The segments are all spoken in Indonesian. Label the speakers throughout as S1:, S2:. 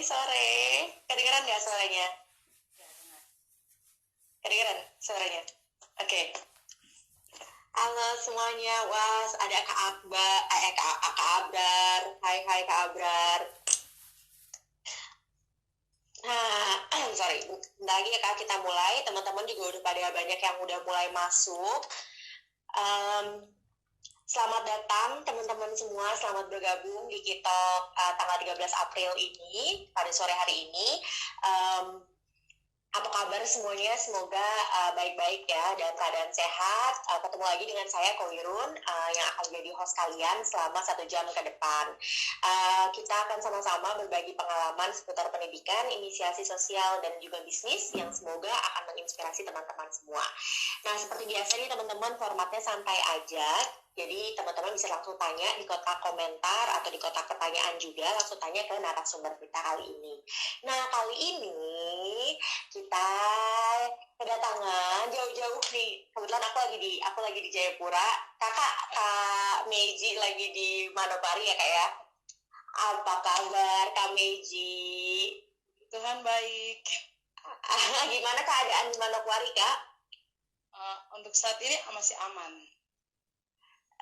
S1: sore. Kedengeran nggak suaranya? Kedengeran suaranya? Oke. Halo semuanya. Wah, ada Kak Akbar, Kak Abrar. Hai Kak Abrar. Nah, sorry. Bentar lagi ya Kak, kita mulai. Teman-teman juga udah pada banyak yang udah mulai masuk. Selamat datang teman-teman semua, selamat bergabung di Kitok tanggal 13 April ini, pada sore hari ini. Apa kabar semuanya? Semoga baik-baik ya dan keadaan sehat. Ketemu lagi dengan saya Kowirun yang akan jadi host kalian selama 1 jam ke depan. Kita akan sama-sama berbagi pengalaman seputar pendidikan, inisiasi sosial, dan juga bisnis yang semoga akan menginspirasi teman-teman semua. Nah, seperti biasa nih teman-teman, formatnya santai aja. Jadi teman-teman bisa langsung tanya di kotak komentar atau di kotak pertanyaan juga, langsung tanya ke narasumber kita kali ini. Nah, kali ini kita kedatangan jauh-jauh nih. Kebetulan aku lagi di Jayapura. Kak Meiji lagi di Manokwari ya Kak ya. Apa kabar Kak Meiji?
S2: Tuhan baik.
S1: Gimana keadaan di Manokwari Kak?
S2: Untuk saat ini masih aman.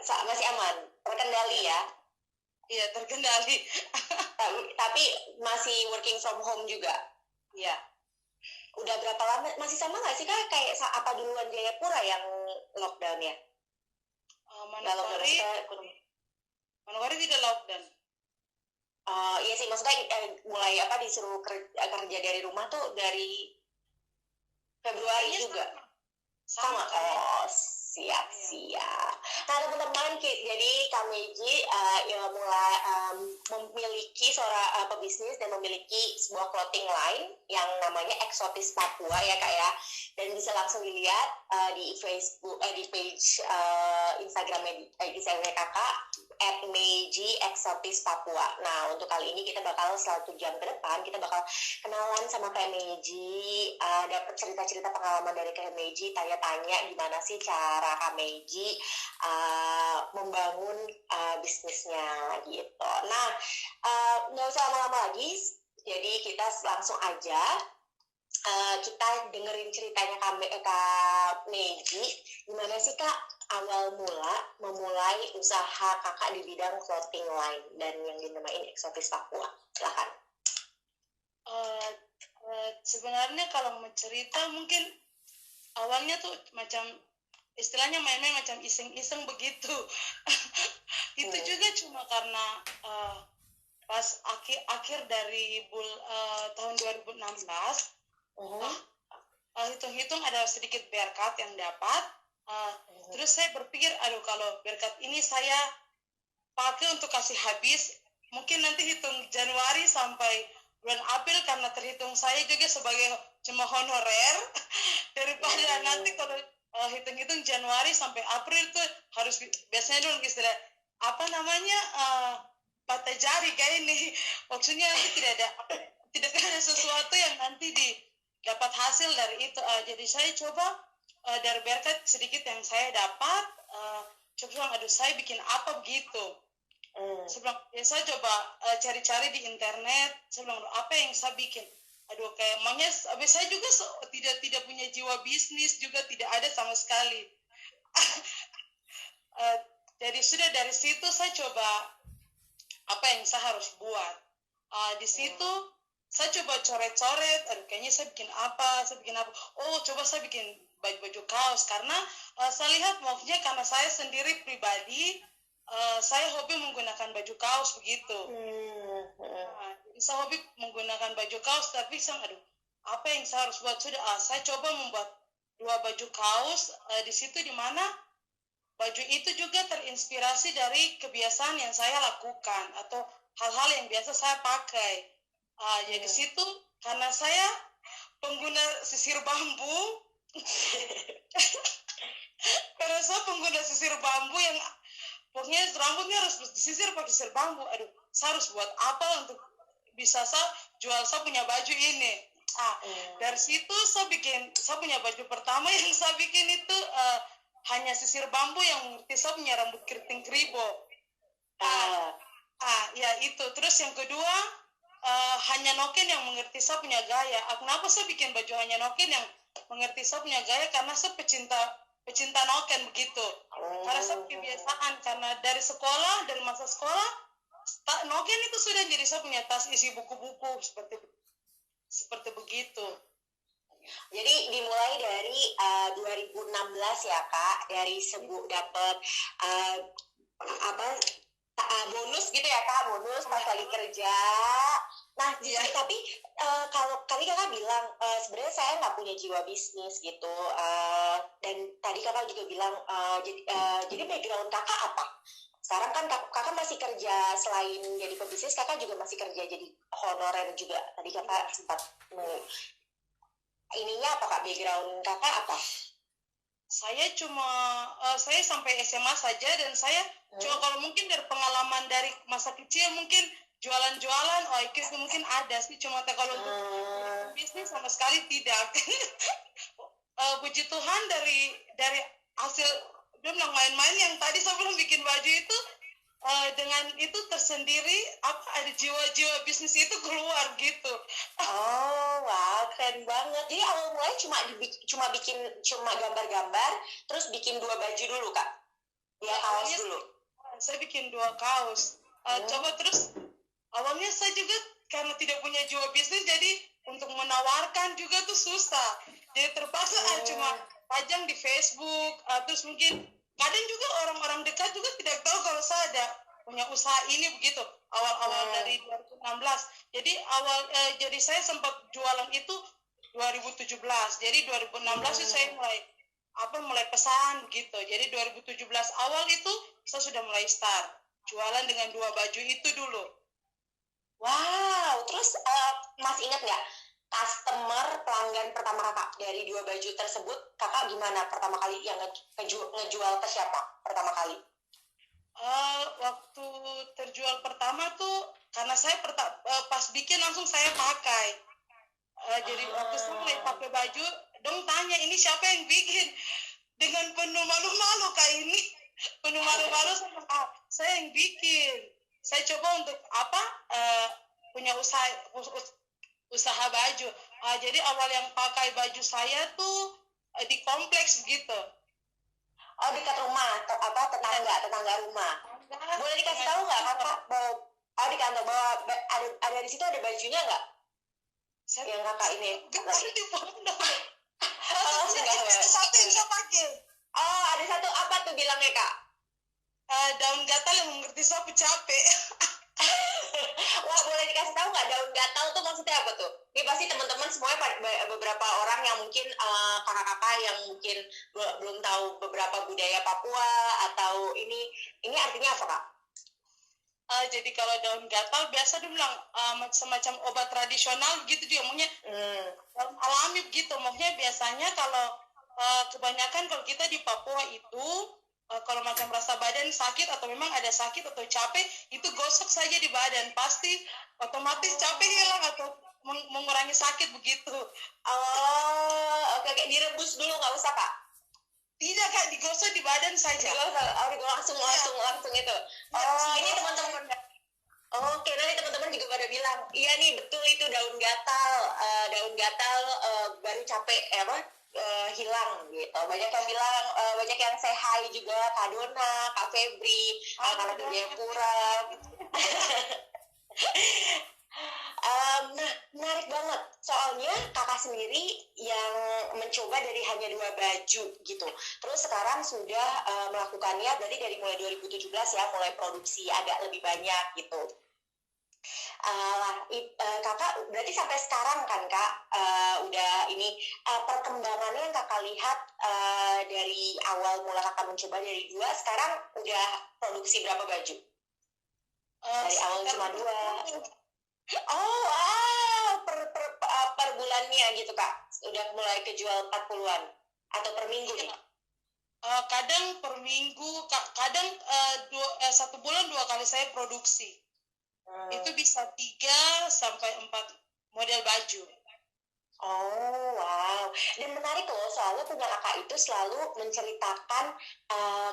S1: Masih aman, terkendali ya?
S2: Iya, terkendali.
S1: Tapi masih working from home juga?
S2: Iya.
S1: Udah berapa lama? Masih sama nggak sih Kak? Kayak apa duluan Jayapura yang lockdown ya?
S2: Manokwari tidak lockdown.
S1: Iya sih, maksudnya mulai disuruh kerja dari rumah tuh dari Februari juga? Sama. Oh, siap. Nah teman-teman, jadi Kak Meiji mulai memiliki seorang pebisnis dan memiliki sebuah clothing line yang namanya Eksotis Papua ya Kak ya. Dan bisa langsung dilihat di Facebook, di page Instagramnya Kakak @meiji_eksotis_papua. Nah untuk kali ini kita bakal selama 1 jam ke depan kita bakal kenalan sama Kak Meiji, dapat cerita-cerita pengalaman dari Kak Meiji, tanya-tanya gimana sih cara Kak Meiji membangun bisnisnya gitu. Nah, nggak usah lama-lama lagi, jadi kita langsung aja kita dengerin ceritanya Kak Meiji. Gimana sih Kak awal mula memulai usaha Kakak di bidang clothing line dan yang dinamain Eksotis Papua? Silakan.
S2: Sebenarnya kalau mau cerita mungkin awalnya tuh macam istilahnya main-main macam iseng-iseng begitu. Itu juga cuma karena pas akhir dari tahun 2016 hitung-hitung ada sedikit berkat yang dapat. Terus saya berpikir, kalau berkat ini saya pakai untuk kasih habis, mungkin nanti hitung Januari sampai bulan April, karena terhitung saya juga sebagai cuma honorer, daripada nanti kalau hitung-hitung Januari sampai April tuh harus biasanya dulu istilah patah jari kayak ini, maksudnya nanti tidak ada sesuatu yang nanti dapat hasil dari itu. Jadi saya coba dari berkat sedikit yang saya dapat, coba saya bikin apa begitu. Saya coba cari-cari di internet, saya bilang apa yang saya bikin. Kayak makanya saya juga tidak punya jiwa bisnis, juga tidak ada sama sekali. Jadi sudah dari situ saya coba apa yang saya harus buat. Di situ saya coba coret-coret, kayaknya saya bikin apa. Coba saya bikin baju kaos, karena saya lihat maksudnya karena saya sendiri pribadi, saya hobi menggunakan baju kaos begitu. Jadi saya hobi menggunakan baju kaos, tapi apa yang saya harus buat? Sudah saya coba membuat 2 baju kaos di situ, di mana baju itu juga terinspirasi dari kebiasaan yang saya lakukan atau hal-hal yang biasa saya pakai. Jadi situ karena saya pengguna sisir bambu, karena saya pengguna sisir bambu yang pokoknya rambutnya harus disisir pakai sisir bambu. Saya harus buat apa untuk bisa saya jual saya punya baju ini. Dari situ saya punya baju pertama yang saya bikin itu hanya sisir bambu yang saya punya rambut keriting kribo. Ya itu. Terus yang kedua hanya Noken yang mengerti saya punya gaya. Kenapa saya bikin baju hanya Noken yang mengerti saya punya gaya? Karena saya pecinta Noken begitu. Karena saya kebiasaan, karena dari masa sekolah, Noken itu sudah jadi saya punya tas isi buku-buku seperti begitu.
S1: Jadi dimulai dari 2016 ya Kak, dari dapat bonus gitu ya Kak, bonus pas lagi kerja. Nah, tapi kalau tadi Kakak bilang sebenarnya saya nggak punya jiwa bisnis gitu, dan tadi Kakak juga bilang jadi background Kakak apa? Sekarang kan Kakak masih kerja, selain jadi pebisnis Kakak juga masih kerja jadi honorer juga. Tadi Kakak sempat ininya apa Kak, background Kakak apa?
S2: Saya saya sampai SMA saja, dan saya cuma kalau mungkin dari pengalaman dari masa kecil mungkin jualan-jualan, itu mungkin ada sih, cuma kalau untuk bisnis sama sekali tidak. Puji Tuhan dari hasil dia bilang main-main yang tadi saya belum bikin baju itu, dengan itu tersendiri ada jiwa-jiwa bisnis itu keluar gitu.
S1: Oh, wah, keren banget. Jadi awal mulai cuma gambar-gambar, terus bikin 2 baju dulu Kak, 2 kaos dulu.
S2: Saya bikin 2 kaos. Coba terus awalnya saya juga karena tidak punya jiwa bisnis, jadi untuk menawarkan juga tuh susah. Jadi terpaksa cuma pajang di Facebook, terus mungkin kadang juga orang-orang dekat juga tidak tahu kalau saya ada punya usaha ini begitu. Awal-awal dari 2016. Jadi saya sempat jualan itu 2017. Jadi 2016 itu saya mulai pesan begitu. Jadi 2017 awal itu saya sudah mulai start jualan dengan 2 baju itu dulu.
S1: Wow, terus Mas ingat nggak pelanggan pertama Kakak dari 2 baju tersebut? Kakak gimana pertama kali yang ngejual ke siapa pertama kali?
S2: Waktu terjual pertama tuh karena saya pas bikin langsung saya pakai. Jadi waktu saya mulai pakai baju, dong tanya ini siapa yang bikin, dengan penuh malu-malu Kak ini. Penuh malu-malu saya yang bikin. Saya coba untuk punya usaha baju. Jadi awal yang pakai baju saya tuh di kompleks gitu.
S1: Oh, dekat rumah, tetangga rumah. Boleh dikasih tahu nggak Kakak di kantor ada di situ ada bajunya nggak? Yang Kakak ini.
S2: Satu yang saya pakai.
S1: Oh, ada satu apa tuh bilangnya Kak?
S2: Daun gatal yang mengerti saya capek.
S1: Wah, boleh dikasih tahu nggak daun gatal tuh maksudnya apa tuh? Ini pasti teman-teman semuanya beberapa orang yang mungkin kakak-kakak yang mungkin belum tahu beberapa budaya Papua atau ini artinya apa Kak?
S2: Jadi kalau daun gatal biasa dia bilang semacam obat tradisional gitu dia maunya alami gitu. Maksudnya biasanya kalau kebanyakan kalau kita di Papua itu kalau macam rasa badan sakit atau memang ada sakit atau capek, itu gosok saja di badan, pasti otomatis capek hilang atau mengurangi sakit begitu.
S1: Oh, oke. Direbus dulu nggak usah Kak?
S2: Tidak Kak, digosok di badan saja.
S1: Langsung itu. Oh, ini teman-teman. Oke, nanti teman-teman juga pada bilang, iya nih betul itu daun gatal baru capek hilang gitu. Banyak yang bilang, banyak yang say hi juga, Kak Dona, Kak Febri, anak Jayapura. Nah, menarik banget. Soalnya kakak sendiri yang mencoba dari hanya 2 baju gitu. Terus sekarang sudah melakukannya berarti dari mulai 2017 ya, mulai produksi agak lebih banyak gitu. Kakak berarti sampai sekarang kan Kak, udah ini perkembangannya yang kakak lihat dari awal mula kakak mencoba dari 2, sekarang udah produksi berapa baju? Dari awal cuma 2. Oh, wow, per bulannya gitu Kak, udah mulai kejual 40-an atau per minggu nih?
S2: Kadang per minggu, kadang 1 bulan 2 kali saya produksi. Itu bisa 3 sampai 4 model baju.
S1: Oh, wow. Dan menarik loh, soalnya punya kakak itu selalu menceritakan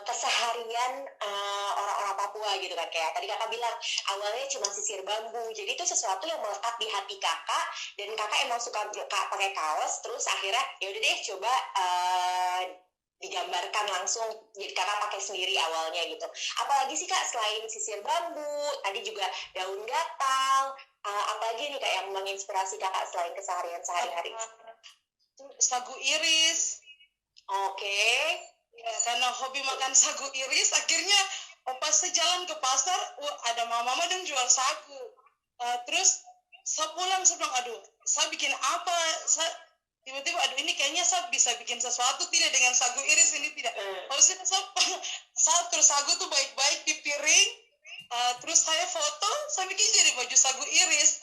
S1: keseharian orang-orang Papua gitu kan. Kayak tadi kakak bilang, awalnya cuma sisir bambu. Jadi itu sesuatu yang melekat di hati kakak, dan kakak emang suka pakai kaos, terus akhirnya ya udah deh coba digambarkan langsung, jadi kakak pakai sendiri awalnya gitu. Apalagi sih kak, selain sisir bambu, tadi juga daun gatal, apalagi nih kak yang menginspirasi kakak selain keseharian sehari-hari?
S2: Sagu iris.
S1: Oke.
S2: Ya, karena hobi makan sagu iris, akhirnya pas saya jalan ke pasar, ada mama-mama yang jual sagu. Terus saya pulang, saya bilang, aduh, saya bikin apa? Tiba-tiba, aduh, ini kayaknya saya bisa bikin sesuatu tidak dengan sagu iris ini tidak. Harusnya saya terus sagu tuh baik-baik di piring, terus saya foto, saya bikin jadi baju sagu iris.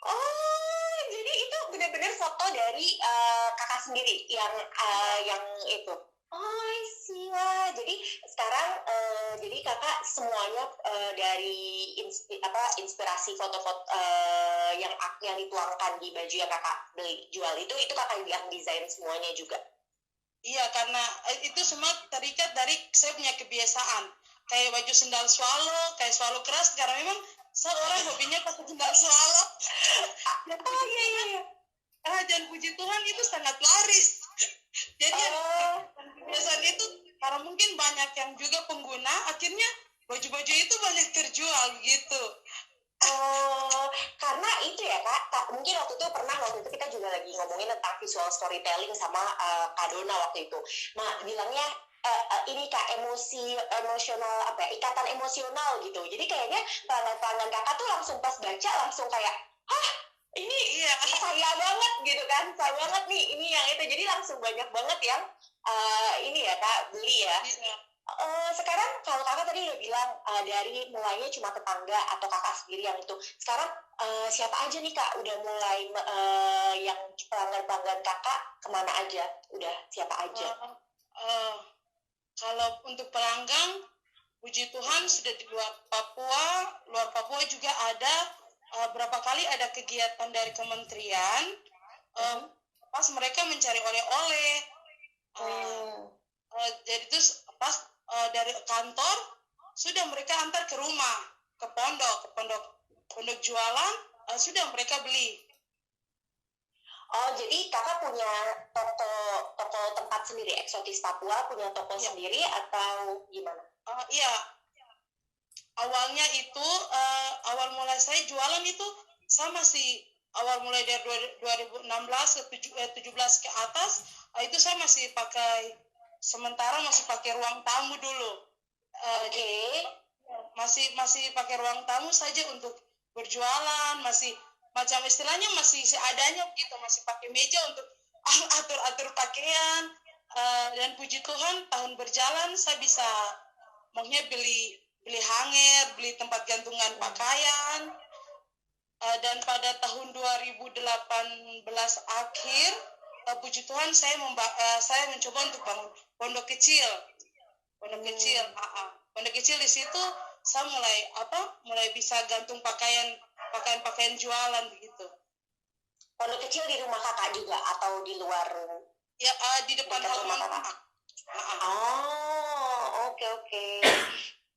S1: Oh, jadi itu benar-benar foto dari kakak sendiri yang itu. Oh, I see. Wah, jadi sekarang jadi kakak semuanya dari inspirasi foto-foto yang dituangkan di baju yang kakak beli jual itu kakak yang desain semuanya juga.
S2: Iya, karena itu semua terikat dari saya punya kebiasaan. Kayak baju sendal swallow, kayak swallow keras, karena memang seorang hobinya pakai sendal swallow.
S1: Oh iya iya iya.
S2: Dan puji Tuhan itu sangat laris. Jadi kebiasaan itu, karena mungkin banyak yang juga pengguna, akhirnya baju-baju itu banyak terjual gitu.
S1: Oh, karena itu ya kak, mungkin waktu itu kita juga lagi ngomongin tentang visual storytelling sama Kak Dona waktu itu. Nah, bilangnya ini kak, emosional apa ya, ikatan emosional gitu. Jadi kayaknya pelanggan kakak tuh langsung pas baca langsung kayak, hah, ini
S2: Iya.
S1: saya banget gitu kan, saya banget nih ini yang itu. Jadi langsung banyak banget yang ini ya kak beli ya.
S2: Iya.
S1: Sekarang kalau kakak tadi udah bilang dari mulainya cuma tetangga atau kakak sendiri yang itu. Sekarang siapa aja nih kak? Udah mulai yang pelanggan-pelanggan kakak kemana aja? Udah siapa aja?
S2: Kalau untuk pelanggan, puji Tuhan sudah di luar Papua juga ada berapa kali ada kegiatan dari kementerian, pas mereka mencari oleh-oleh. Jadi terus pas dari kantor sudah mereka antar ke rumah, ke pondok jualan, sudah mereka beli.
S1: Oh, jadi kakak punya toko tempat sendiri, Eksotis Papua punya toko sendiri atau gimana?
S2: Iya, awalnya itu awal mulai saya jualan itu saya masih awal mulai dari 2016 ke 17 ke atas, itu saya masih pakai, sementara masih pakai ruang tamu dulu.
S1: Oke.
S2: Masih pakai ruang tamu saja untuk berjualan, masih macam istilahnya masih seadanya begitu, masih pakai meja untuk atur-atur pakaian. Dan puji Tuhan tahun berjalan saya bisa maksudnya beli hanger, beli tempat gantungan pakaian. Dan pada tahun 2018 akhir, puji Tuhan saya mencoba untuk bangun pondok kecil. Pondok kecil di situ saya mulai bisa gantung pakaian jualan begitu.
S1: Pondok kecil di rumah kakak juga atau di luar?
S2: Ya, di depan halaman
S1: kakak. Oh, oke.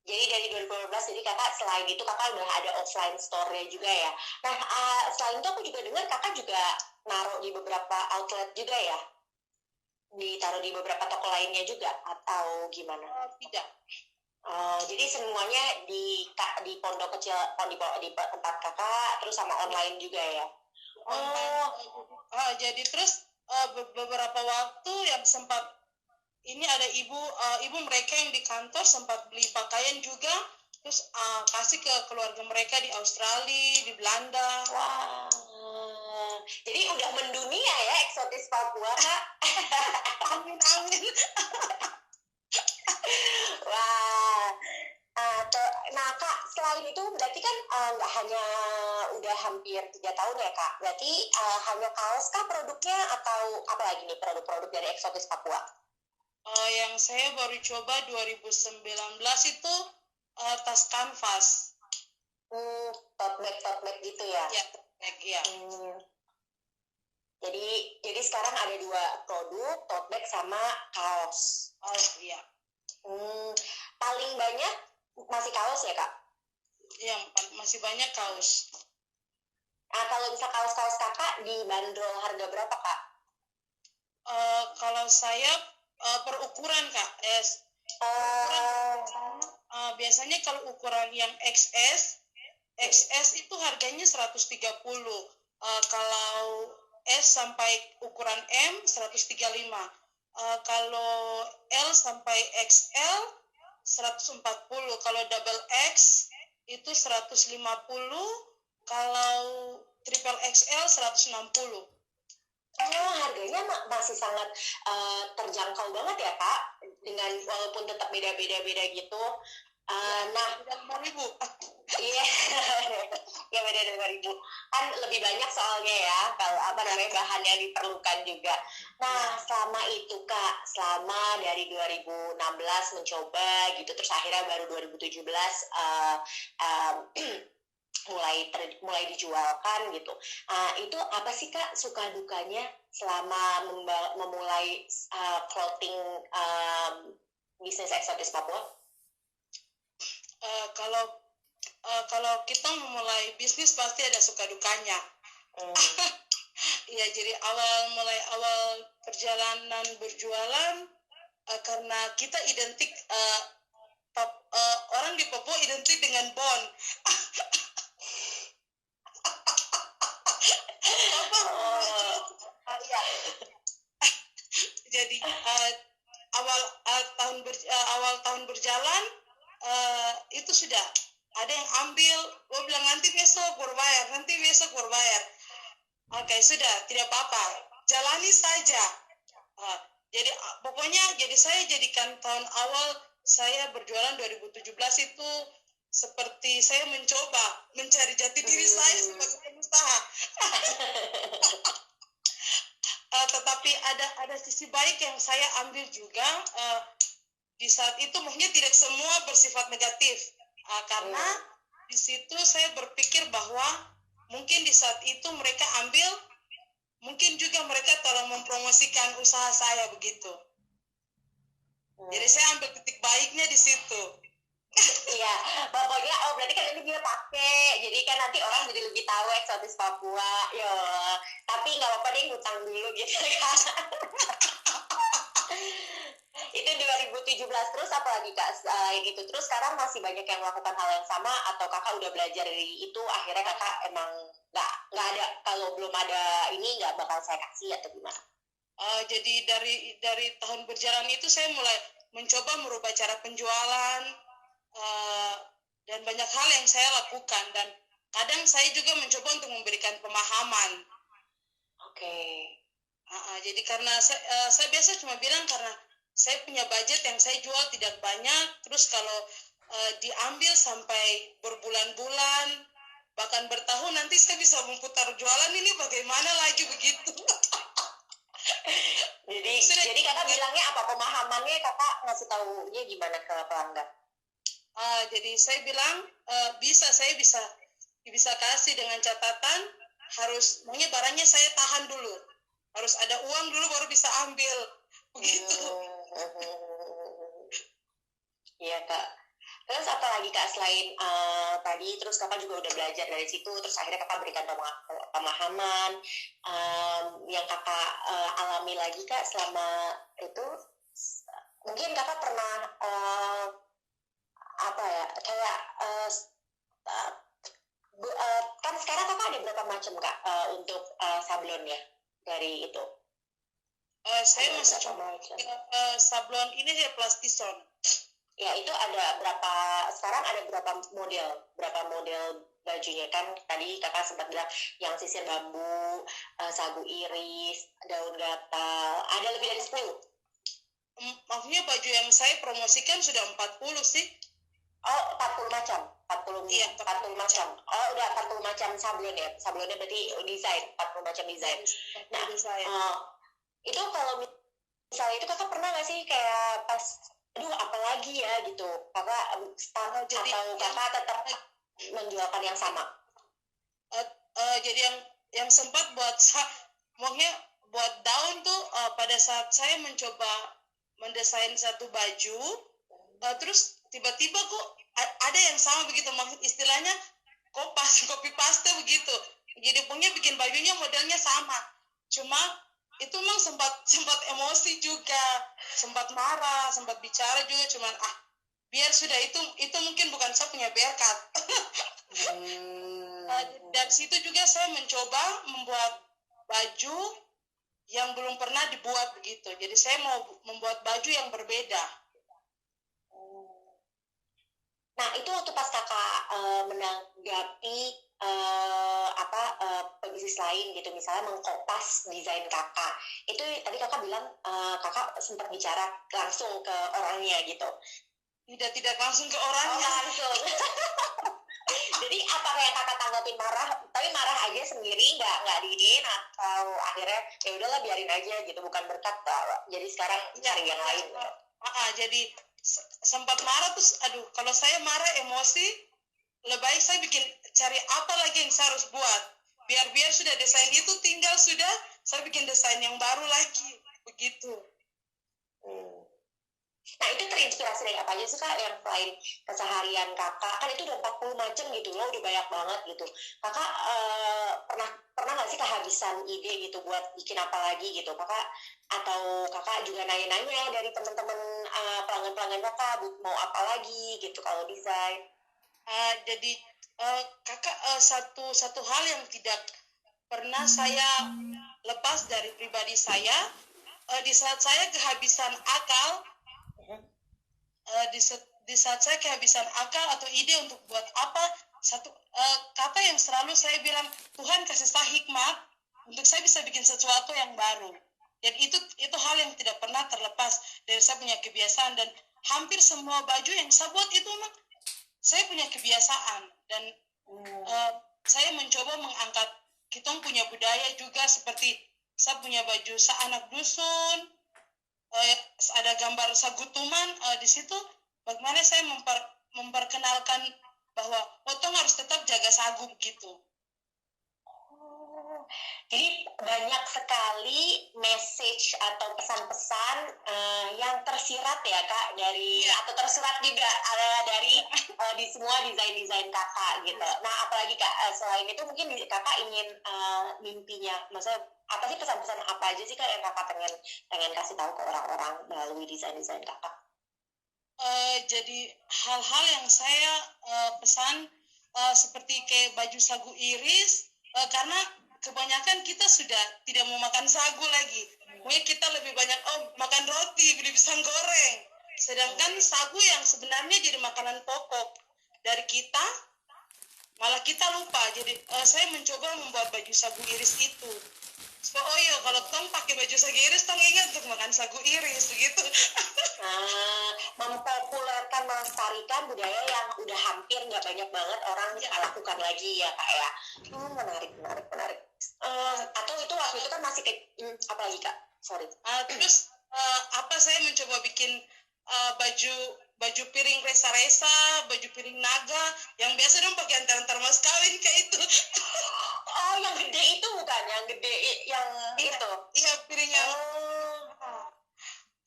S1: Jadi dari 2012, jadi kakak selain itu kakak udah ada offline store-nya juga ya. Nah, selain itu aku juga dengar kakak juga naruh di beberapa outlet juga ya? Ditaruh di beberapa toko lainnya juga atau gimana?
S2: Tidak.
S1: Jadi semuanya di pondok kecil, di tempat kakak, terus sama online juga ya?
S2: Jadi terus beberapa waktu yang sempat ini ada ibu mereka yang di kantor sempat beli pakaian juga, terus kasih ke keluarga mereka di Australia, di Belanda.
S1: Wah, jadi udah mendunia ya Eksotis Papua kak.
S2: Amin.
S1: Wah. Nah kak, selain itu berarti kan nggak hanya udah hampir 3 tahun ya kak, berarti hanya kaos kah produknya atau apa lagi nih produk-produk dari Eksotis Papua?
S2: Yang saya baru coba 2019 itu tas kanvas.
S1: Tote bag gitu ya?
S2: Ya, tote bag ya.
S1: Jadi sekarang ada 2 produk, tote bag sama kaos.
S2: Oh iya,
S1: Paling banyak masih kaos ya, Kak?
S2: yang masih banyak kaos.
S1: Nah, kalau bisa kaos-kaos Kakak dibanderol harga berapa, Kak?
S2: Kalau saya per ukuran Kak, biasanya kalau ukuran yang XS itu harganya 130. Kalau S sampai ukuran M 135. Kalau L sampai XL 140. Kalau double X itu 150. Kalau triple XL 160.
S1: Oh, harganya masih sangat terjangkau banget ya, Kak? Dengan walaupun tetap beda-beda gitu. Nah,
S2: 5.000.
S1: iya, ya beda dari 2.000. Kan lebih banyak soalnya ya, kalau bahan yang diperlukan juga. Nah, selama itu Kak, selama dari 2016 mencoba gitu, terus akhirnya baru 2017 mulai dijualkan gitu. Itu apa sih Kak suka dukanya selama memulai clothing bisnis eksotis Papua?
S2: Kalau kita memulai bisnis pasti ada suka dukanya. Iya, jadi mulai awal perjalanan berjualan, karena kita identik, orang di Papua identik dengan bon. Jadi awal tahun berjalan, itu sudah ada yang ambil, gue bilang nanti besok berbayar. Oke, sudah, tidak apa-apa, jalani saja. Jadi pokoknya saya jadikan tahun awal saya berjualan 2017 itu seperti saya mencoba mencari jati diri saya sebagai pengusaha. Tetapi ada sisi baik yang saya ambil juga. Di saat itu maksudnya tidak semua bersifat negatif, karena di situ saya berpikir bahwa mungkin di saat itu mereka ambil, mungkin juga mereka tolong mempromosikan usaha saya begitu. Jadi saya ambil titik baiknya di situ.
S1: Iya, pokoknya berarti kan ini dia pakai, jadi kan nanti orang jadi lebih tahu eksotis Papua. Yo, tapi nggak apa-apa deh, ngutang dulu gitu kan. Itu 2017. Terus apa lagi Kak selain itu? Terus sekarang masih banyak yang melakukan hal yang sama atau Kakak udah belajar dari itu, akhirnya Kakak emang nggak ada, kalau belum ada ini nggak bakal saya kasih atau gimana?
S2: Jadi dari tahun berjalan itu saya mulai mencoba merubah cara penjualan, dan banyak hal yang saya lakukan, dan kadang saya juga mencoba untuk memberikan pemahaman.
S1: Oke.
S2: Jadi karena saya biasa cuma bilang karena saya punya budget yang saya jual tidak banyak, terus kalau diambil sampai berbulan-bulan bahkan bertahun, nanti saya bisa memutar jualan ini bagaimana lagi begitu.
S1: jadi Kakak bilangnya apa, pemahamannya Kakak ngasih taunya gimana ke pelanggan?
S2: Jadi saya bilang saya bisa kasih dengan catatan harus, maunya barangnya saya tahan dulu, harus ada uang dulu baru bisa ambil begitu.
S1: Iya Kak. Terus apa lagi Kak selain tadi, terus Kakak juga udah belajar dari situ, terus akhirnya Kakak berikan pemahaman yang Kakak alami lagi Kak selama itu. Mungkin Kakak pernah apa ya, kayak kan sekarang Kakak ada berapa macam Kak untuk sablonnya dari itu?
S2: Saya masih cuma sablon ini ya plastison.
S1: Ya, itu ada sekarang ada berapa model bajunya? Kan tadi Kakak sempat bilang yang sisir bambu, sagu iris, daun gatal, ada lebih dari 10.
S2: Maksudnya baju yang saya promosikan sudah 40 sih.
S1: Oh, 40 macam. 40 macam. Oh, udah 40 macam sablon ya. Sablonnya berarti desain, 40 macam desain. Nah, itu kalau misalnya itu Kakak pernah nggak sih kayak pas apa lagi ya gitu, Kakak start atau Kakak tetap menjualkan yang sama?
S2: Jadi yang sempat buat Maunya buat daun tuh pada saat saya mencoba mendesain satu baju, terus tiba-tiba kok ada yang sama begitu, maksud istilahnya copy paste begitu. Jadi punya bikin bajunya modelnya sama. Cuma itu memang sempat sempat emosi juga, sempat marah, sempat bicara juga, cuman biar sudah, itu mungkin bukan saya punya berkat. Dari situ juga saya mencoba membuat baju yang belum pernah dibuat begitu. Jadi saya mau membuat baju yang berbeda.
S1: Nah, itu waktu pas kakak menanggapi pebisnis lain gitu, misalnya mengkopas desain kakak, itu tadi kakak bilang kakak sempat bicara langsung ke orangnya gitu.
S2: Tidak langsung ke orangnya.
S1: Oh, langsung. Jadi apa yang kakak tanggapin, marah, tapi marah aja sendiri, nggak diinin, atau akhirnya ya udahlah biarin aja gitu, bukan berkat, jadi sekarang cari yang lain gitu.
S2: Jadi sempat marah, terus aduh, kalau saya marah emosi, lebih baik saya cari apa lagi yang saya harus buat, biar sudah desain itu tinggal sudah saya bikin desain yang baru lagi begitu.
S1: Nah, itu terinspirasi dari apa aja sih kak, yang selain keseharian kakak, kan itu udah 40 macam gitu loh, udah banyak banget gitu. Kakak pernah nggak sih kehabisan ide gitu buat bikin apa lagi gitu kakak, atau kakak juga nanya-nanya dari teman-teman pelanggan-pelanggan kakak mau apa lagi gitu kalau desain?
S2: Jadi kakak, satu hal yang tidak pernah saya lepas dari pribadi saya, di saat saya kehabisan akal, di saat saya kehabisan akal atau ide untuk buat apa, satu kata yang selalu saya bilang, Tuhan kasih saya hikmat untuk saya bisa bikin sesuatu yang baru. Dan itu hal yang tidak pernah terlepas dari saya punya kebiasaan, dan hampir semua baju yang saya buat itu memang saya punya kebiasaan. Dan saya mencoba mengangkat kita punya budaya juga, seperti saya punya baju anak dusun, ada gambar sagutuman, di situ bagaimana saya memperkenalkan bahwa potong harus tetap jaga sagu gitu.
S1: Jadi banyak sekali message atau pesan-pesan yang tersirat ya kak, dari atau tersurat juga dari di semua desain-desain kakak gitu. Nah, apalagi kak, selain itu mungkin kakak ingin mimpinya, maksudnya apa sih, pesan-pesan apa aja sih kak yang kakak pengen kasih tahu ke orang-orang melalui desain-desain kakak?
S2: Jadi hal-hal yang saya pesan, seperti kayak baju sagu iris, karena kebanyakan kita sudah tidak mau makan sagu lagi. Mungkin kita lebih banyak makan roti, beli pisang goreng. Sedangkan sagu yang sebenarnya jadi makanan pokok dari kita, malah kita lupa. Jadi saya mencoba membuat baju sagu iris itu. Oh iya, kalau tong pakai baju sagu iris, tong ingat untuk makan sagu iris begitu.
S1: Mempopulerkan, melestarikan budaya yang udah hampir nggak banyak banget orang lakukan lagi ya kak ya. Menarik. Atau itu waktu itu kan masih kayak apa lagi kak? Sorry.
S2: Terus saya mencoba bikin baju piring resa-resa, baju piring naga, yang biasa dong pakai antar mas kawin kayak itu.
S1: Oh, yang gede itu bukan? Yang gede yang itu?
S2: Iya, piringnya.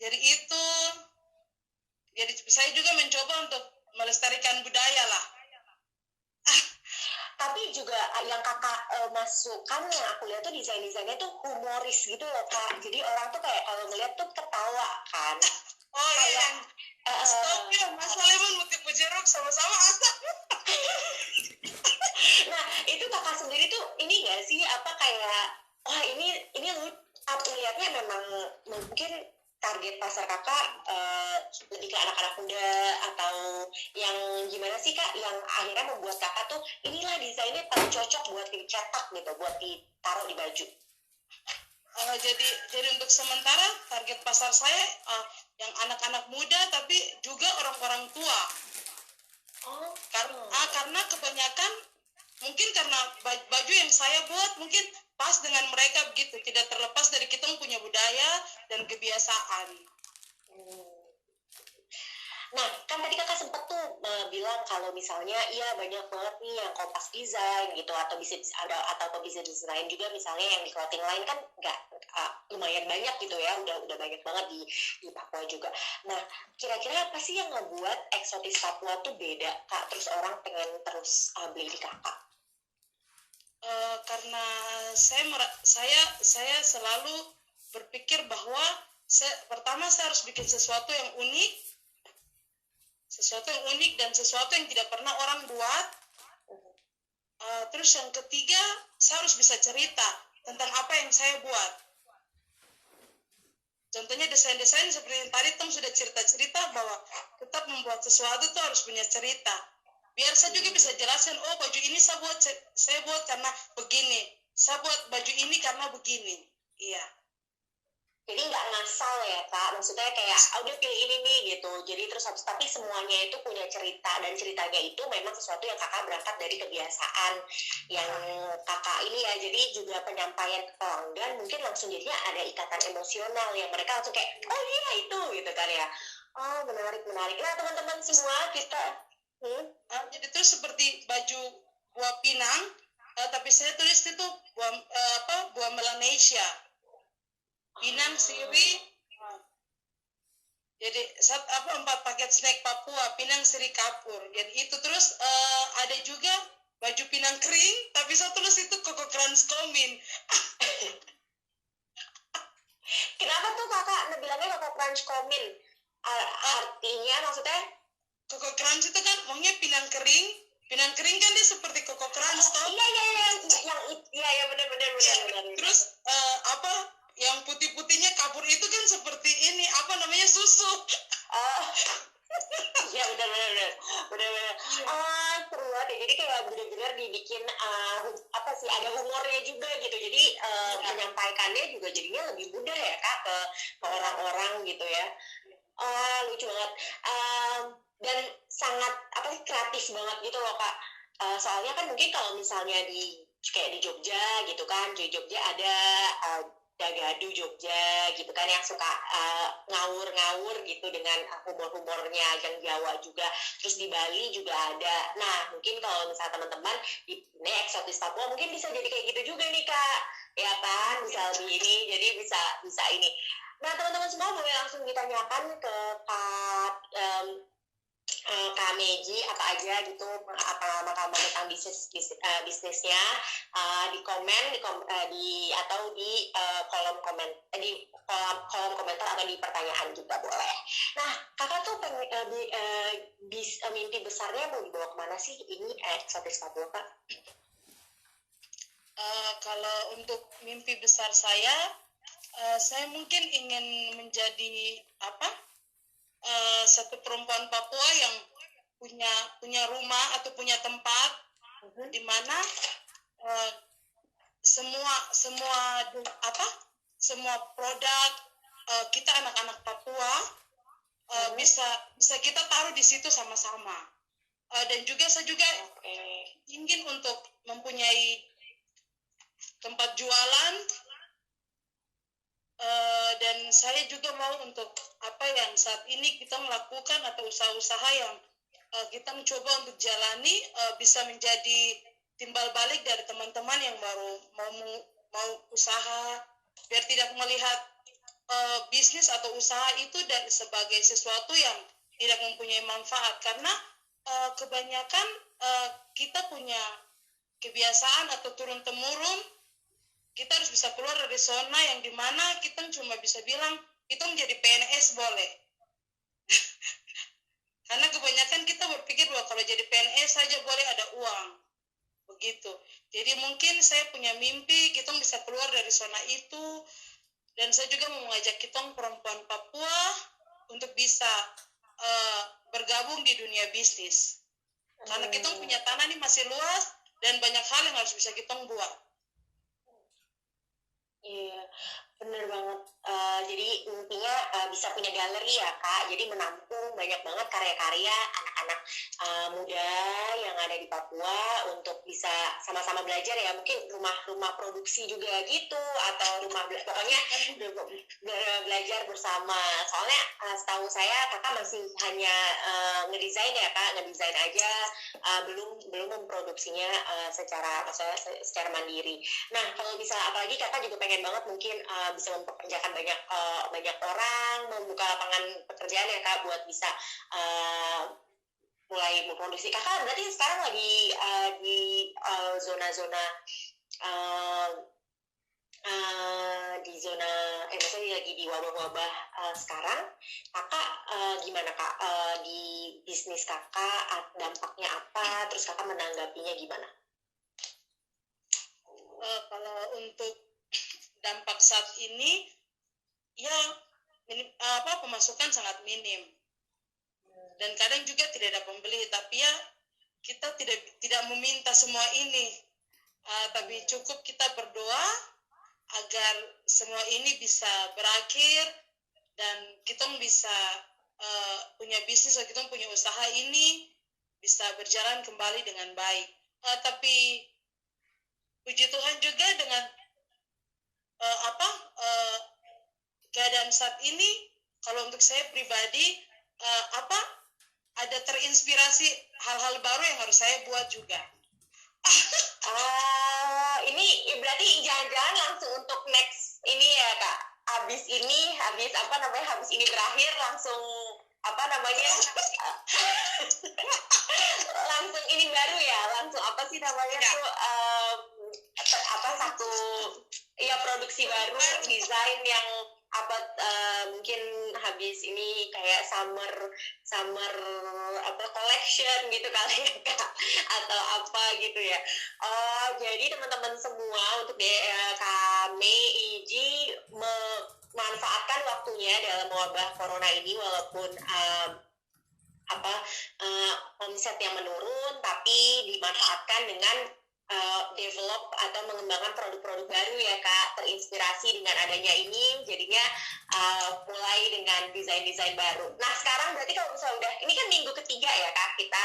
S2: Jadi itu, jadi saya juga mencoba untuk melestarikan budaya lah.
S1: Tapi juga yang kakak masukkan, yang aku lihat tuh desain-desainnya tuh humoris gitu loh kak. Jadi orang tuh kayak kalau ngeliat tuh ketawa kan.
S2: Oh iya, stop ya, Mas Lemon motif jeruk sama-sama asap.
S1: Nah, itu kakak sendiri tuh ini gak sih, apa kayak, wah ini aku lihatnya memang mungkin target pasar kakak lebih ke anak-anak muda, atau yang gimana sih kak, yang akhirnya membuat kakak tuh inilah desainnya paling cocok buat dicetak gitu, buat ditaruh di baju?
S2: Jadi untuk sementara target pasar saya yang anak-anak muda, tapi juga orang-orang tua. Karena kebanyakan mungkin karena baju yang saya buat mungkin pas dengan mereka begitu, tidak terlepas dari kita punya budaya dan kebiasaan.
S1: Nah, kan tadi kakak sempet tuh bilang kalau misalnya iya banyak banget nih yang Kompas Design gitu atau bisnis ada atau bisnis lain juga misalnya yang di clothing line kan nggak lumayan banyak gitu ya udah banyak banget di Papua juga. Nah, kira-kira apa sih yang ngebuat eksotis Papua tuh beda kak? Terus orang pengen terus beli di kakak?
S2: Karena saya selalu berpikir bahwa pertama saya harus bikin sesuatu yang unik dan sesuatu yang tidak pernah orang buat. Terus yang ketiga, saya harus bisa cerita tentang apa yang saya buat. Contohnya desain-desain seperti yang tadi Tom sudah cerita-cerita bahwa tetap membuat sesuatu itu harus punya cerita. Biar saya juga bisa jelaskan, oh baju ini saya buat karena begini. Saya buat baju ini karena begini. Iya.
S1: Jadi nggak ngasal ya kak, maksudnya kayak udah pilih ini nih gitu, jadi terus habis tapi semuanya itu punya cerita dan ceritanya itu memang sesuatu yang kakak berangkat dari kebiasaan yang kakak ini ya, jadi juga penyampaian ke pelanggan mungkin langsung jadinya ada ikatan emosional yang mereka langsung kayak oh iya itu gitu kan ya. Oh menarik. Nah teman-teman semua kita
S2: Jadi itu seperti baju buah pinang, tapi saya tulis itu buah Melanesia. Pinang siri. Jadi 4 paket snack Papua, Pinang siri kapur. Jadi itu terus ada juga baju pinang kering, tapi saya tulis itu Koko Crunch Komin.
S1: Kenapa tuh kakak bilangnya Koko Crunch Komin? Artinya maksudnya
S2: Koko Crunch itu kan maunya pinang kering kan dia seperti Koko Crunch toh.
S1: Iya benar.
S2: Terus yang putih-putihnya kapur itu kan seperti ini susu.
S1: Oh. Ya benar. Seru banget ya. Jadi kayak benar-benar dibikin ada humornya juga gitu. Jadi menyampaikannya juga jadinya lebih mudah ya kak ke orang-orang gitu ya. Lucu banget. Dan sangat kreatif banget gitu loh kak. Soalnya kan mungkin kalau misalnya kayak di Jogja gitu kan, di Jogja ada Dagadu Jogja gitu kan yang suka ngawur-ngawur gitu dengan humor-humornya yang Jawa juga. Terus di Bali juga ada. Nah mungkin kalau misalnya teman-teman di eksotis Papua mungkin bisa jadi kayak gitu juga nih kak, ya kan? Bisa lebih ini, jadi bisa ini. Nah teman-teman semua boleh langsung ditanyakan ke Kak Meji apa aja gitu, apa kamu tentang bisnisnya di komen atau di kolom kolom komentar atau di pertanyaan juga boleh. Nah kakak tuh mimpi besarnya mau dibawa kemana sih ini eksotis Papua kak?
S2: Kalau untuk mimpi besar saya mungkin ingin menjadi satu perempuan Papua yang punya rumah atau punya tempat di mana semua produk kita anak-anak Papua bisa kita taruh di situ sama-sama. Dan juga saya ingin untuk mempunyai tempat jualan. Dan saya juga mau untuk apa yang saat ini kita melakukan atau usaha-usaha yang kita mencoba untuk jalani bisa menjadi timbal balik dari teman-teman yang baru mau usaha, biar tidak melihat bisnis atau usaha itu dan sebagai sesuatu yang tidak mempunyai manfaat, karena kebanyakan kita punya kebiasaan atau turun-temurun. Kita harus bisa keluar dari zona yang dimana kita cuma bisa bilang itu menjadi PNS boleh. Karena kebanyakan kita berpikir bahwa kalau jadi PNS saja boleh ada uang. Begitu. Jadi mungkin saya punya mimpi kita bisa keluar dari zona itu. Dan saya juga mau mengajak kita perempuan Papua untuk bisa bergabung di dunia bisnis. Karena kita punya tanah ini masih luas dan banyak hal yang harus bisa kita buat.
S1: Iya, Bener banget. Jadi intinya bisa punya galeri ya Kak. Jadi menampung banyak banget karya-karya anak-anak muda yang ada di Papua untuk bisa sama-sama belajar ya. Mungkin rumah-rumah produksi juga gitu atau pokoknya belajar bersama. Soalnya setahu saya Kakak masih hanya ngedesain ya Kak, ngedesain aja, belum memproduksinya maksudnya secara mandiri. Nah, kalau bisa apalagi Kakak juga pengen banget mungkin bisa mempekerjakan banyak orang, membuka lapangan pekerjaan ya Kak buat bisa mulai memproduksi. Kakak berarti sekarang lagi di zona-zona di zona maksudnya lagi di wabah-wabah sekarang. Kakak gimana Kak di bisnis Kakak, dampaknya apa, terus Kakak menanggapinya gimana?
S2: Kalau untuk dampak saat ini ya pemasukan sangat minim dan kadang juga tidak ada pembeli, tapi ya kita tidak meminta semua ini, tapi cukup kita berdoa agar semua ini bisa berakhir dan kita bisa punya bisnis atau kita punya usaha ini bisa berjalan kembali dengan baik. Tapi puji Tuhan juga dengan keadaan saat ini, kalau untuk saya pribadi ada terinspirasi hal-hal baru yang harus saya buat juga.
S1: Ini berarti jangan-jangan langsung untuk next ini ya Kak. Habis ini berakhir langsung langsung ini baru ya, langsung satu ya produksi baru, desain yang mungkin habis ini kayak summer collection gitu kali ya Kak, atau apa gitu ya. Jadi teman-teman semua untuk kami Iji memanfaatkan waktunya dalam wabah corona ini, walaupun omset yang menurun, tapi dimanfaatkan dengan develop atau mengembangkan produk-produk baru ya Kak, terinspirasi dengan adanya ini, jadinya mulai dengan desain-desain baru. Nah sekarang berarti kalau misalnya udah, ini kan minggu ketiga ya Kak, kita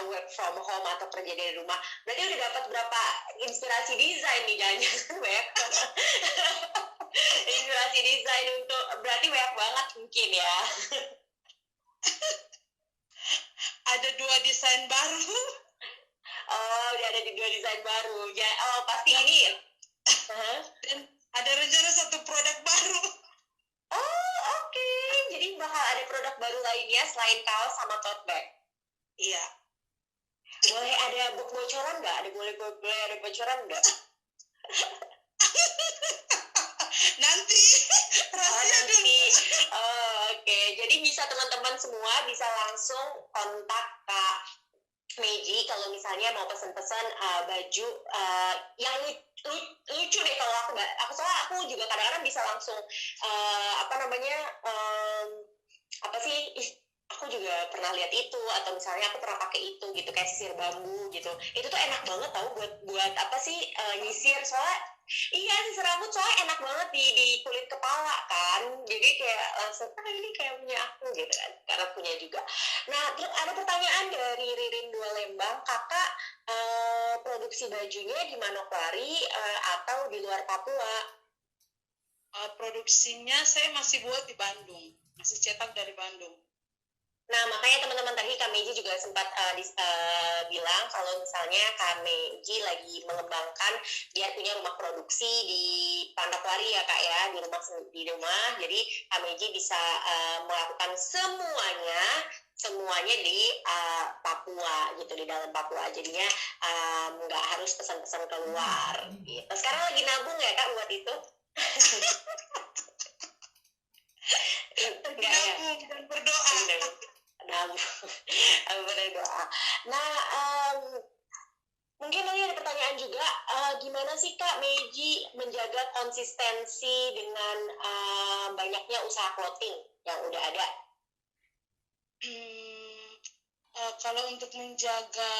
S1: work from home atau kerja dari rumah, berarti udah dapat berapa inspirasi desain nih, jangan-jangan banyak inspirasi desain untuk, berarti banyak banget mungkin ya.
S2: Ada 2 desain baru.
S1: Udah ada 2 desain baru. Pasti ini ya.
S2: Dan ada rencana 1 produk baru.
S1: Oke. Jadi bakal ada produk baru lainnya selain kaos sama tote bag.
S2: Iya.
S1: Boleh ada bocoran nggak? Boleh ada bocoran nggak?
S2: Nanti.
S1: Nanti. Oke. Jadi bisa teman-teman semua bisa langsung kontak Kak Meiji kalau misalnya mau pesen-pesen baju yang lucu deh. Kalau soalnya aku juga kadang-kadang bisa langsung aku juga pernah lihat itu, atau misalnya aku pernah pakai itu gitu, kayak sisir bambu gitu. Itu tuh enak banget tau buat nyisir, soalnya iya sisir rambut, soalnya enak banget di kulit kepala kan, jadi kayak langsung ini kayak punya aku gitu kan, karena punya juga. Nah terus ada pertanyaan dari Ririn 2 Lembang, Kakak produksi bajunya di Manokwari atau di luar Papua?
S2: Produksinya saya masih buat di Bandung, masih cetak dari Bandung.
S1: Nah, makanya teman-teman tadi Kak Meiji juga sempat bilang kalau misalnya Kak Meiji lagi mengembangkan, dia punya rumah produksi di Manokwari ya Kak ya, di rumah. Jadi Kak Meiji bisa melakukan semuanya di Papua gitu, di dalam Papua. Jadinya nggak harus pesan-pesan keluar gitu. Sekarang lagi nabung ya Kak buat itu?
S2: Nabung dan berdoa.
S1: Berdoa. Nah, mungkin lagi ada pertanyaan juga, gimana sih Kak Meiji menjaga konsistensi dengan banyaknya usaha clothing yang udah ada?
S2: Kalau untuk menjaga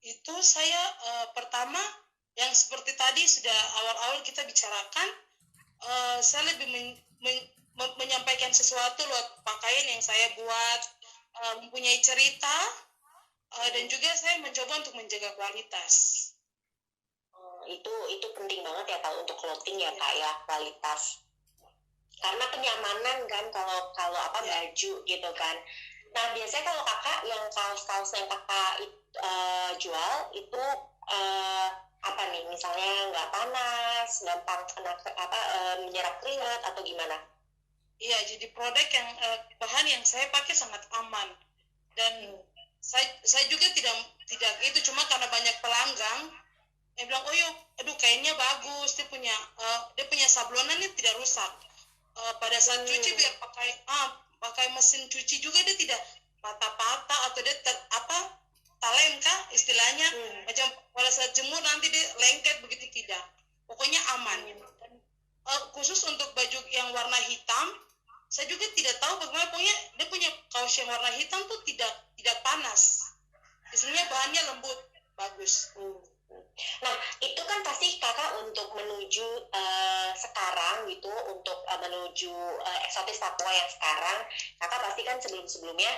S2: itu saya pertama yang seperti tadi sudah awal-awal kita bicarakan, saya lebih menyampaikan sesuatu lewat pakaian yang saya buat, mempunyai cerita, dan juga saya mencoba untuk menjaga kualitas.
S1: Itu penting banget ya kalau untuk clothing ya Kak ya, kualitas. Karena kenyamanan kan kalau baju gitu kan. Nah biasanya kalau kakak yang kaos-kaos yang kakak jual itu apa nih? Misalnya nggak panas, gampang kena menyerap keringat atau gimana?
S2: Iya, jadi produk yang bahan yang saya pakai sangat aman, dan saya juga tidak itu, cuma karena banyak pelanggan yang bilang, oh yuk, aduh kayaknya bagus, dia punya sablonannya tidak rusak. Pada saat cuci biar pakai mesin cuci juga dia tidak patah-patah atau dia talem kah istilahnya, macam pada saat jemur nanti dia lengket begitu, tidak, pokoknya aman. Dan, khusus untuk baju yang warna hitam, saya juga tidak tahu bagaimana, pokoknya dia punya kaos yang warna hitam tuh tidak panas, istilahnya bahannya lembut, bagus.
S1: Nah, itu kan pasti kakak untuk menuju sekarang gitu, untuk menuju eksotis Papua yang sekarang, kakak pasti kan sebelum-sebelumnya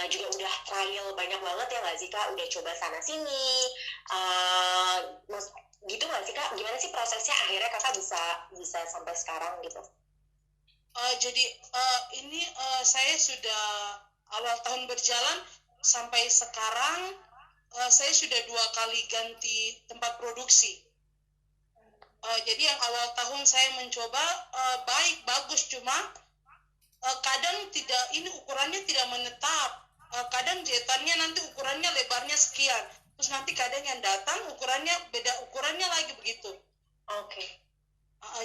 S1: juga udah trial banyak banget ya nggak sih kak? Udah coba sana sini, gitu nggak sih kak? Gimana sih prosesnya akhirnya kakak bisa sampai sekarang gitu?
S2: Jadi ini saya sudah awal tahun berjalan sampai sekarang, saya sudah 2 kali ganti tempat produksi. Jadi yang awal tahun saya mencoba bagus, cuma kadang ini ukurannya tidak menetap. Kadang jahitannya nanti ukurannya lebarnya sekian, terus nanti kadang yang datang ukurannya beda ukurannya lagi begitu.
S1: Oke.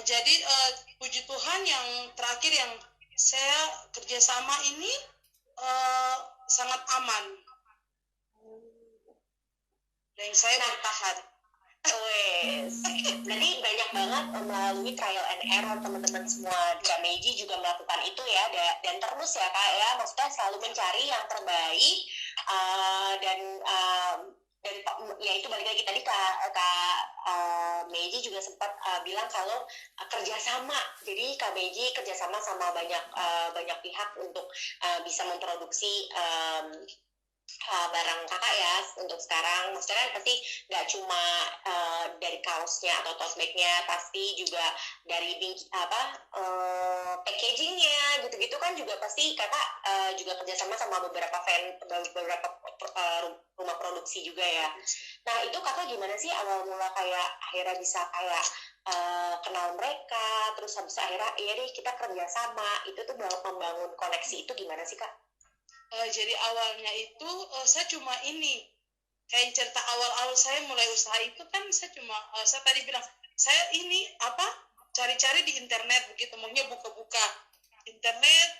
S2: Jadi puji Tuhan yang terakhir yang saya kerjasama ini sangat aman, dan saya bertahan.
S1: Jadi banyak banget melalui trial and error teman-teman semua. Kak Meiji juga melakukan itu ya, dan terus ya kak ya, maksudnya selalu mencari yang terbaik, dan ya itu balik lagi tadi kak Meiji juga sempat bilang kalau kerjasama. Jadi Kak Meiji kerjasama sama banyak pihak untuk bisa memproduksi barang kakak ya untuk sekarang. Maksudnya kan pasti nggak cuma dari kaosnya atau tote bagnya, pasti juga dari packagingnya gitu-gitu kan juga pasti kakak juga kerjasama sama beberapa rumah produksi juga ya. Nah itu kakak gimana sih awal mula kayak akhirnya bisa kayak kenal mereka, terus habis akhirnya iya deh kita kerjasama, itu tuh membangun koneksi itu gimana sih kak?
S2: Jadi awalnya itu saya cuma ini, kayak cerita awal-awal saya mulai usaha itu kan, saya tadi bilang saya ini cari-cari di internet begitu, maunya buka-buka internet,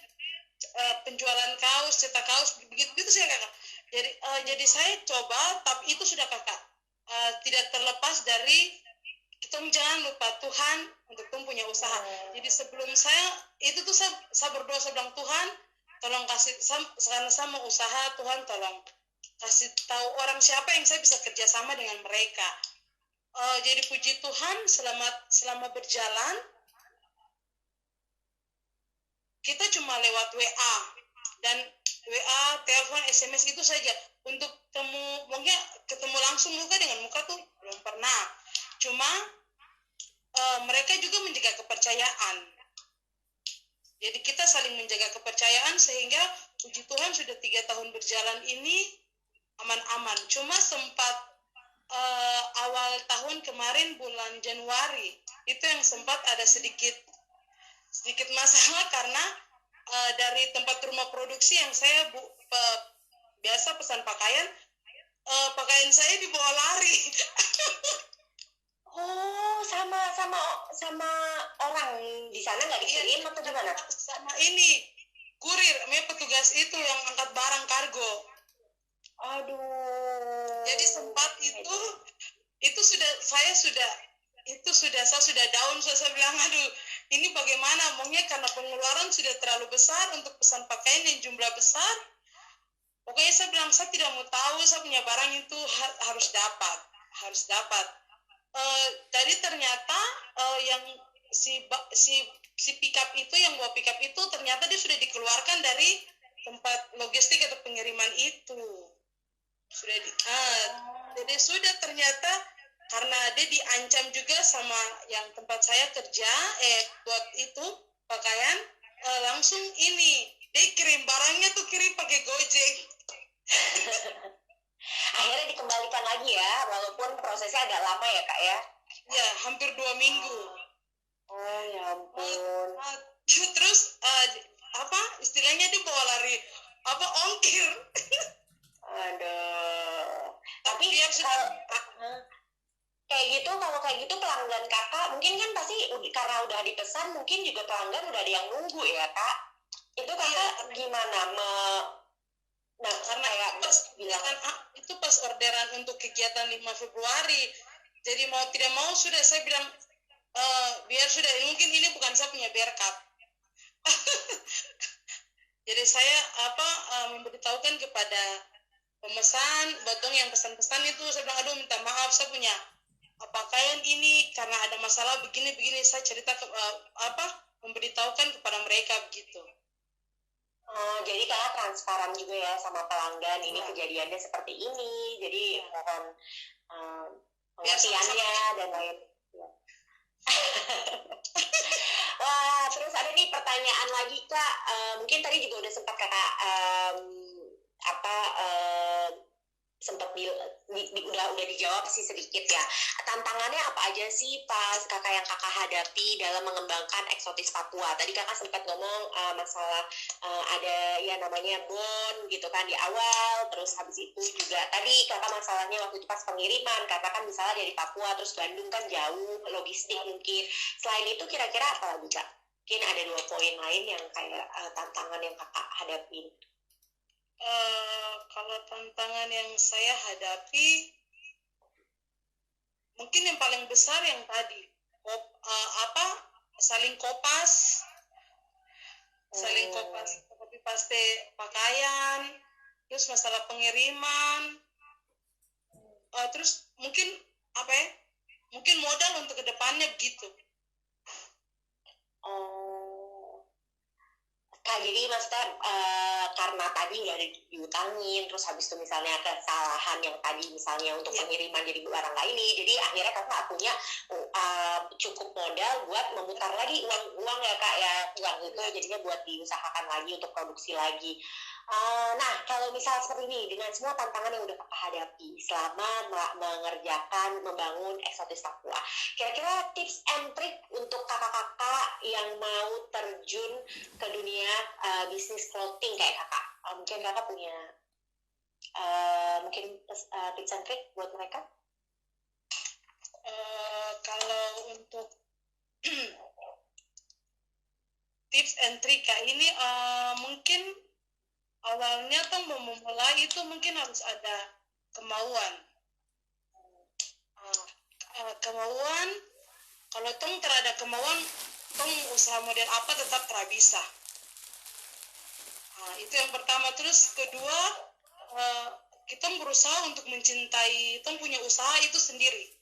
S2: penjualan kaos, cetak kaos begitu sih kakak. Jadi saya coba, tapi itu sudah kakak tidak terlepas dari kita jangan lupa Tuhan untuk punya usaha. Jadi sebelum saya berdoa, saya bilang Tuhan tolong kasih, karena saya mau usaha, Tuhan tolong kasih tahu orang siapa yang saya bisa kerjasama dengan mereka. Jadi puji Tuhan selama berjalan kita cuma lewat WA dan WA, telepon, SMS itu saja. Untuk ketemu langsung muka dengan muka tuh belum pernah. Cuma mereka juga menjaga kepercayaan. Jadi kita saling menjaga kepercayaan sehingga puji Tuhan sudah 3 tahun berjalan ini aman-aman. Cuma sempat awal tahun kemarin bulan Januari itu yang sempat ada sedikit masalah karena dari tempat rumah produksi yang saya biasa pesan pakaian, pakaian saya dibawa lari.
S1: Oh, sama orang di sana nggak dikirim atau gimana?
S2: Sama ini kurir, petugas itu yang angkat barang kargo.
S1: Aduh.
S2: Jadi sempat itu saya sudah down, saya bilang aduh ini bagaimana, maunya karena pengeluaran sudah terlalu besar untuk pesan pakaian yang jumlah besar. Pokoknya saya bilang saya tidak mau tahu, saya punya barang itu harus dapat. Jadi ternyata yang si pickup itu, yang bawa pickup itu ternyata dia sudah dikeluarkan dari tempat logistik atau pengiriman itu. Sudah jadi sudah ternyata karena dia diancam juga sama yang tempat saya kerja, buat itu pakaian, langsung ini dia kirim barangnya tuh, kirim pakai Gojek.
S1: Akhirnya dikembalikan lagi ya, walaupun prosesnya agak lama ya kak ya.
S2: Ya, hampir 2 minggu.
S1: Oh ya ampun.
S2: Terus apa istilahnya, dia bawa lari ongkir.
S1: Aduh. Tapi
S2: biar
S1: kalau kayak gitu, kalau kayak gitu pelanggan kakak mungkin kan pasti karena udah dipesan, mungkin juga pelanggan udah ada yang nunggu ya kak. Itu kakak gimana
S2: nah karena
S1: kayak
S2: bilang itu pas orderan untuk kegiatan 5 Februari, jadi mau tidak mau sudah saya bilang biar sudah, mungkin ini bukan saya punya berkat. Jadi saya memberitahukan kepada pemesan, botong yang pesan-pesan itu, saya bilang aduh minta maaf, saya punya pakaian ini karena ada masalah begini-begini, saya cerita memberitahukan kepada mereka begitu.
S1: Jadi kakak transparan juga ya sama pelanggan, ini kejadiannya seperti ini, jadi mohon pengertiannya dan lain. Wah, terus ada nih pertanyaan lagi kak, mungkin tadi juga udah sempat kakak sempat udah dijawab sih sedikit ya. Tantangannya apa aja sih pas kakak yang kakak hadapi dalam mengembangkan eksotis Papua? Tadi kakak sempat ngomong masalah ada ya namanya bon gitu kan di awal, terus habis itu juga tadi kakak masalahnya waktu itu pas pengiriman, karena kan misalnya dari Papua terus Bandung kan jauh, logistik mungkin. Selain itu kira-kira apa lagi kak? Mungkin ada 2 poin lain yang kayak tantangan yang kakak hadapin.
S2: Kalau tantangan yang saya hadapi, mungkin yang paling besar yang tadi saling kopas copy paste pakaian, terus masalah pengiriman, terus mungkin mungkin modal untuk kedepannya begitu.
S1: Jadi maksudnya karena tadi udah diutangin, terus habis itu misalnya kesalahan yang tadi misalnya untuk pengiriman jadi barang nggak ini, jadi akhirnya kakak nggak punya cukup modal buat memutar lagi uang ya kak ya, uang itu jadinya buat diusahakan lagi untuk produksi lagi. Nah kalau misal seperti ini dengan semua tantangan yang udah kakak hadapi selama mengerjakan membangun eksotis Papua, kira-kira tips and trick untuk kakak-kakak yang mau terjun ke dunia bisnis clothing kayak kakak, mungkin kakak punya mungkin tips and trick buat mereka?
S2: Kalau untuk tips and trick kayak ini, mungkin awalnya tuh memulai itu mungkin harus ada kemauan. Kemauan, kalau tong terada kemauan, tong usaha model apa tetap tidak bisa. Itu yang pertama. Terus kedua, kita berusaha untuk mencintai tong punya usaha itu sendiri.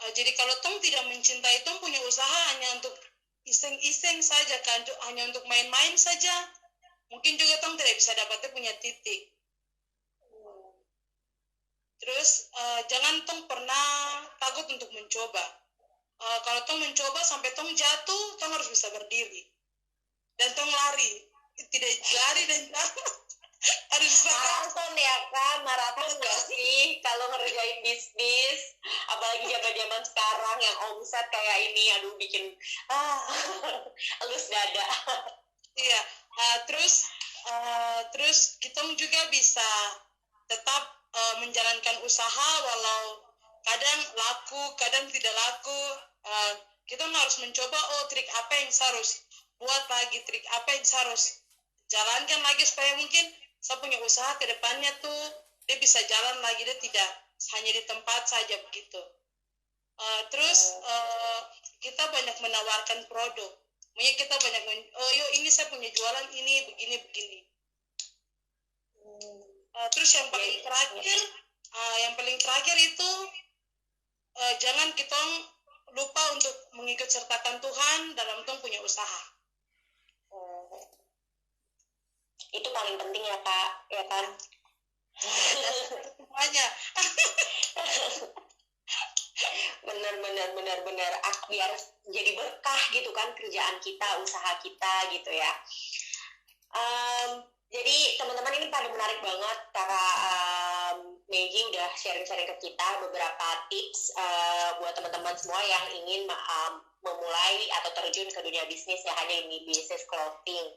S2: Jadi kalau tong tidak mencintai tong punya usaha hanya untuk iseng-iseng saja kan, hanya untuk main-main saja, mungkin juga tong tidak bisa dapatnya punya titik. Terus jangan tong pernah takut untuk mencoba. Kalau tong mencoba sampai tong jatuh, tong harus bisa berdiri dan tong lari, tidak lari dan jatuh. Harus
S1: maraton ya kan, maraton nggak sih kalau ngerjain bisnis, apalagi zaman sekarang yang omset kayak ini, aduh bikin elus dada.
S2: Iya, terus kita juga bisa tetap menjalankan usaha walau kadang laku, kadang tidak laku. Kita harus mencoba, trik apa yang harus buat lagi, trik apa yang harus jalankan lagi supaya mungkin saya punya usaha ke depannya tuh dia bisa jalan lagi, dia tidak hanya di tempat saja begitu. Terus kita banyak menawarkan produk. Makanya kita banyak yuk ini saya punya jualan ini begini. Terus yang paling terakhir itu jangan kita lupa untuk mengikut sertakan Tuhan dalam tong punya usaha.
S1: Itu paling penting ya Kak, ya kan?
S2: Semuanya.
S1: benar biar jadi berkah gitu kan kerjaan kita, usaha kita gitu ya. Jadi teman-teman ini pada menarik banget karena Maggie udah sharing-sharing ke kita beberapa tips buat teman-teman semua yang ingin memulai atau terjun ke dunia bisnis ya, hanya ini bisnis clothing.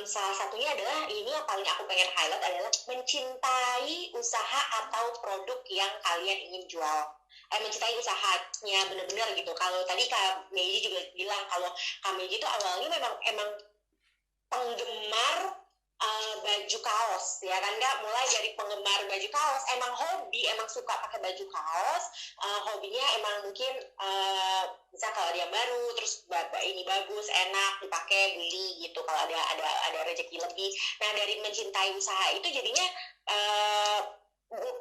S1: Salah satunya adalah ini yang paling aku pengen highlight adalah mencintai usaha atau produk yang kalian ingin jual. Mencintai usahanya benar-benar gitu. Kalau tadi Kak Maggie juga bilang kalau Kak Maggie itu awalnya emang penggemar baju kaos ya kan, nggak mulai dari penggemar baju kaos, emang hobi, emang suka pakai baju kaos, hobinya emang mungkin bisa kalau ada yang baru terus ini bagus enak dipakai beli gitu kalau ada rezeki lebih. Nah dari mencintai usaha itu jadinya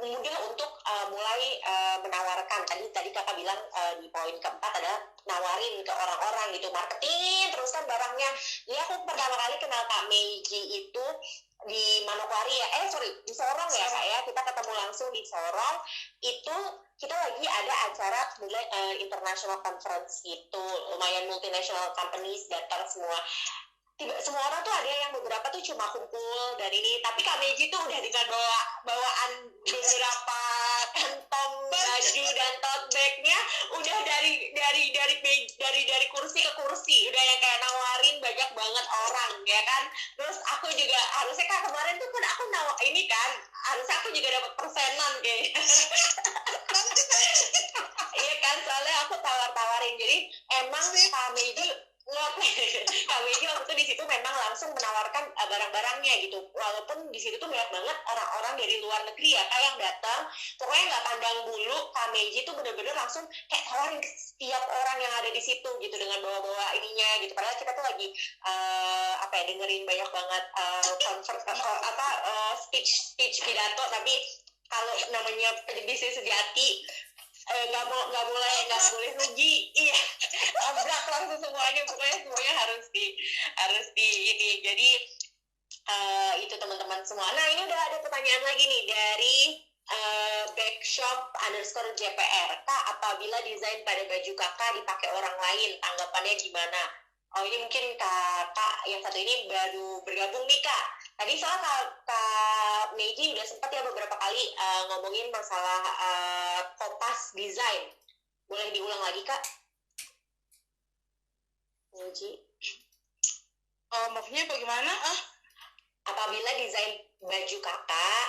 S1: mudah untuk mulai menawarkan tadi kakak bilang di poin keempat adalah nawarin ke orang-orang gitu, marketing terus kan barangnya. Jadi aku pertama kali kenal Kak Maggie itu di Manokwari ya, di Sorong ya Kak ya, kita ketemu langsung di Sorong. Itu kita lagi ada acara international conference gitu, lumayan multinational companies datang semua. Semua orang tuh ada yang beberapa tuh cuma kumpul dan ini, tapi Kak Maggie tuh udah dengan bawaan beberapa kantong baju dan tote bagnya udah dari kursi ke kursi, udah yang kayak nawarin banyak banget orang ya kan. Terus aku juga harusnya Kak kemarin tuh kan aku ini kan harusnya aku juga dapat persenan kayaknya. Iya kan, soalnya aku tawar-tawarin. Jadi emang Kak Maggie kami waktu di situ memang langsung menawarkan barang-barangnya gitu, walaupun di situ tuh banyak banget orang-orang dari luar negeri ya Kak yang datang, pokoknya nggak pandang bulu. Kak Maggie tuh bener-bener langsung kayak tawarin ke setiap orang yang ada di situ gitu dengan bawa-bawa ininya gitu, padahal kita tuh lagi dengerin banyak banget speech pidato, tapi kalau namanya bisnis sejati nggak boleh rugi, iya abrak langsung semuanya, pokoknya harus di ini. Jadi itu teman-teman semua. Nah ini udah ada pertanyaan lagi nih dari backshop_JPR. Kak, apabila desain pada baju kakak dipakai orang lain, tanggapannya gimana? Oh ini mungkin kakak yang satu ini baru bergabung nih Kak. Tadi soal Kak Maggie udah sempat ya beberapa kali ngomongin masalah kopas desain. Boleh diulang lagi Kak? Maggie?
S2: Maksudnya bagaimana?
S1: Apabila desain baju kakak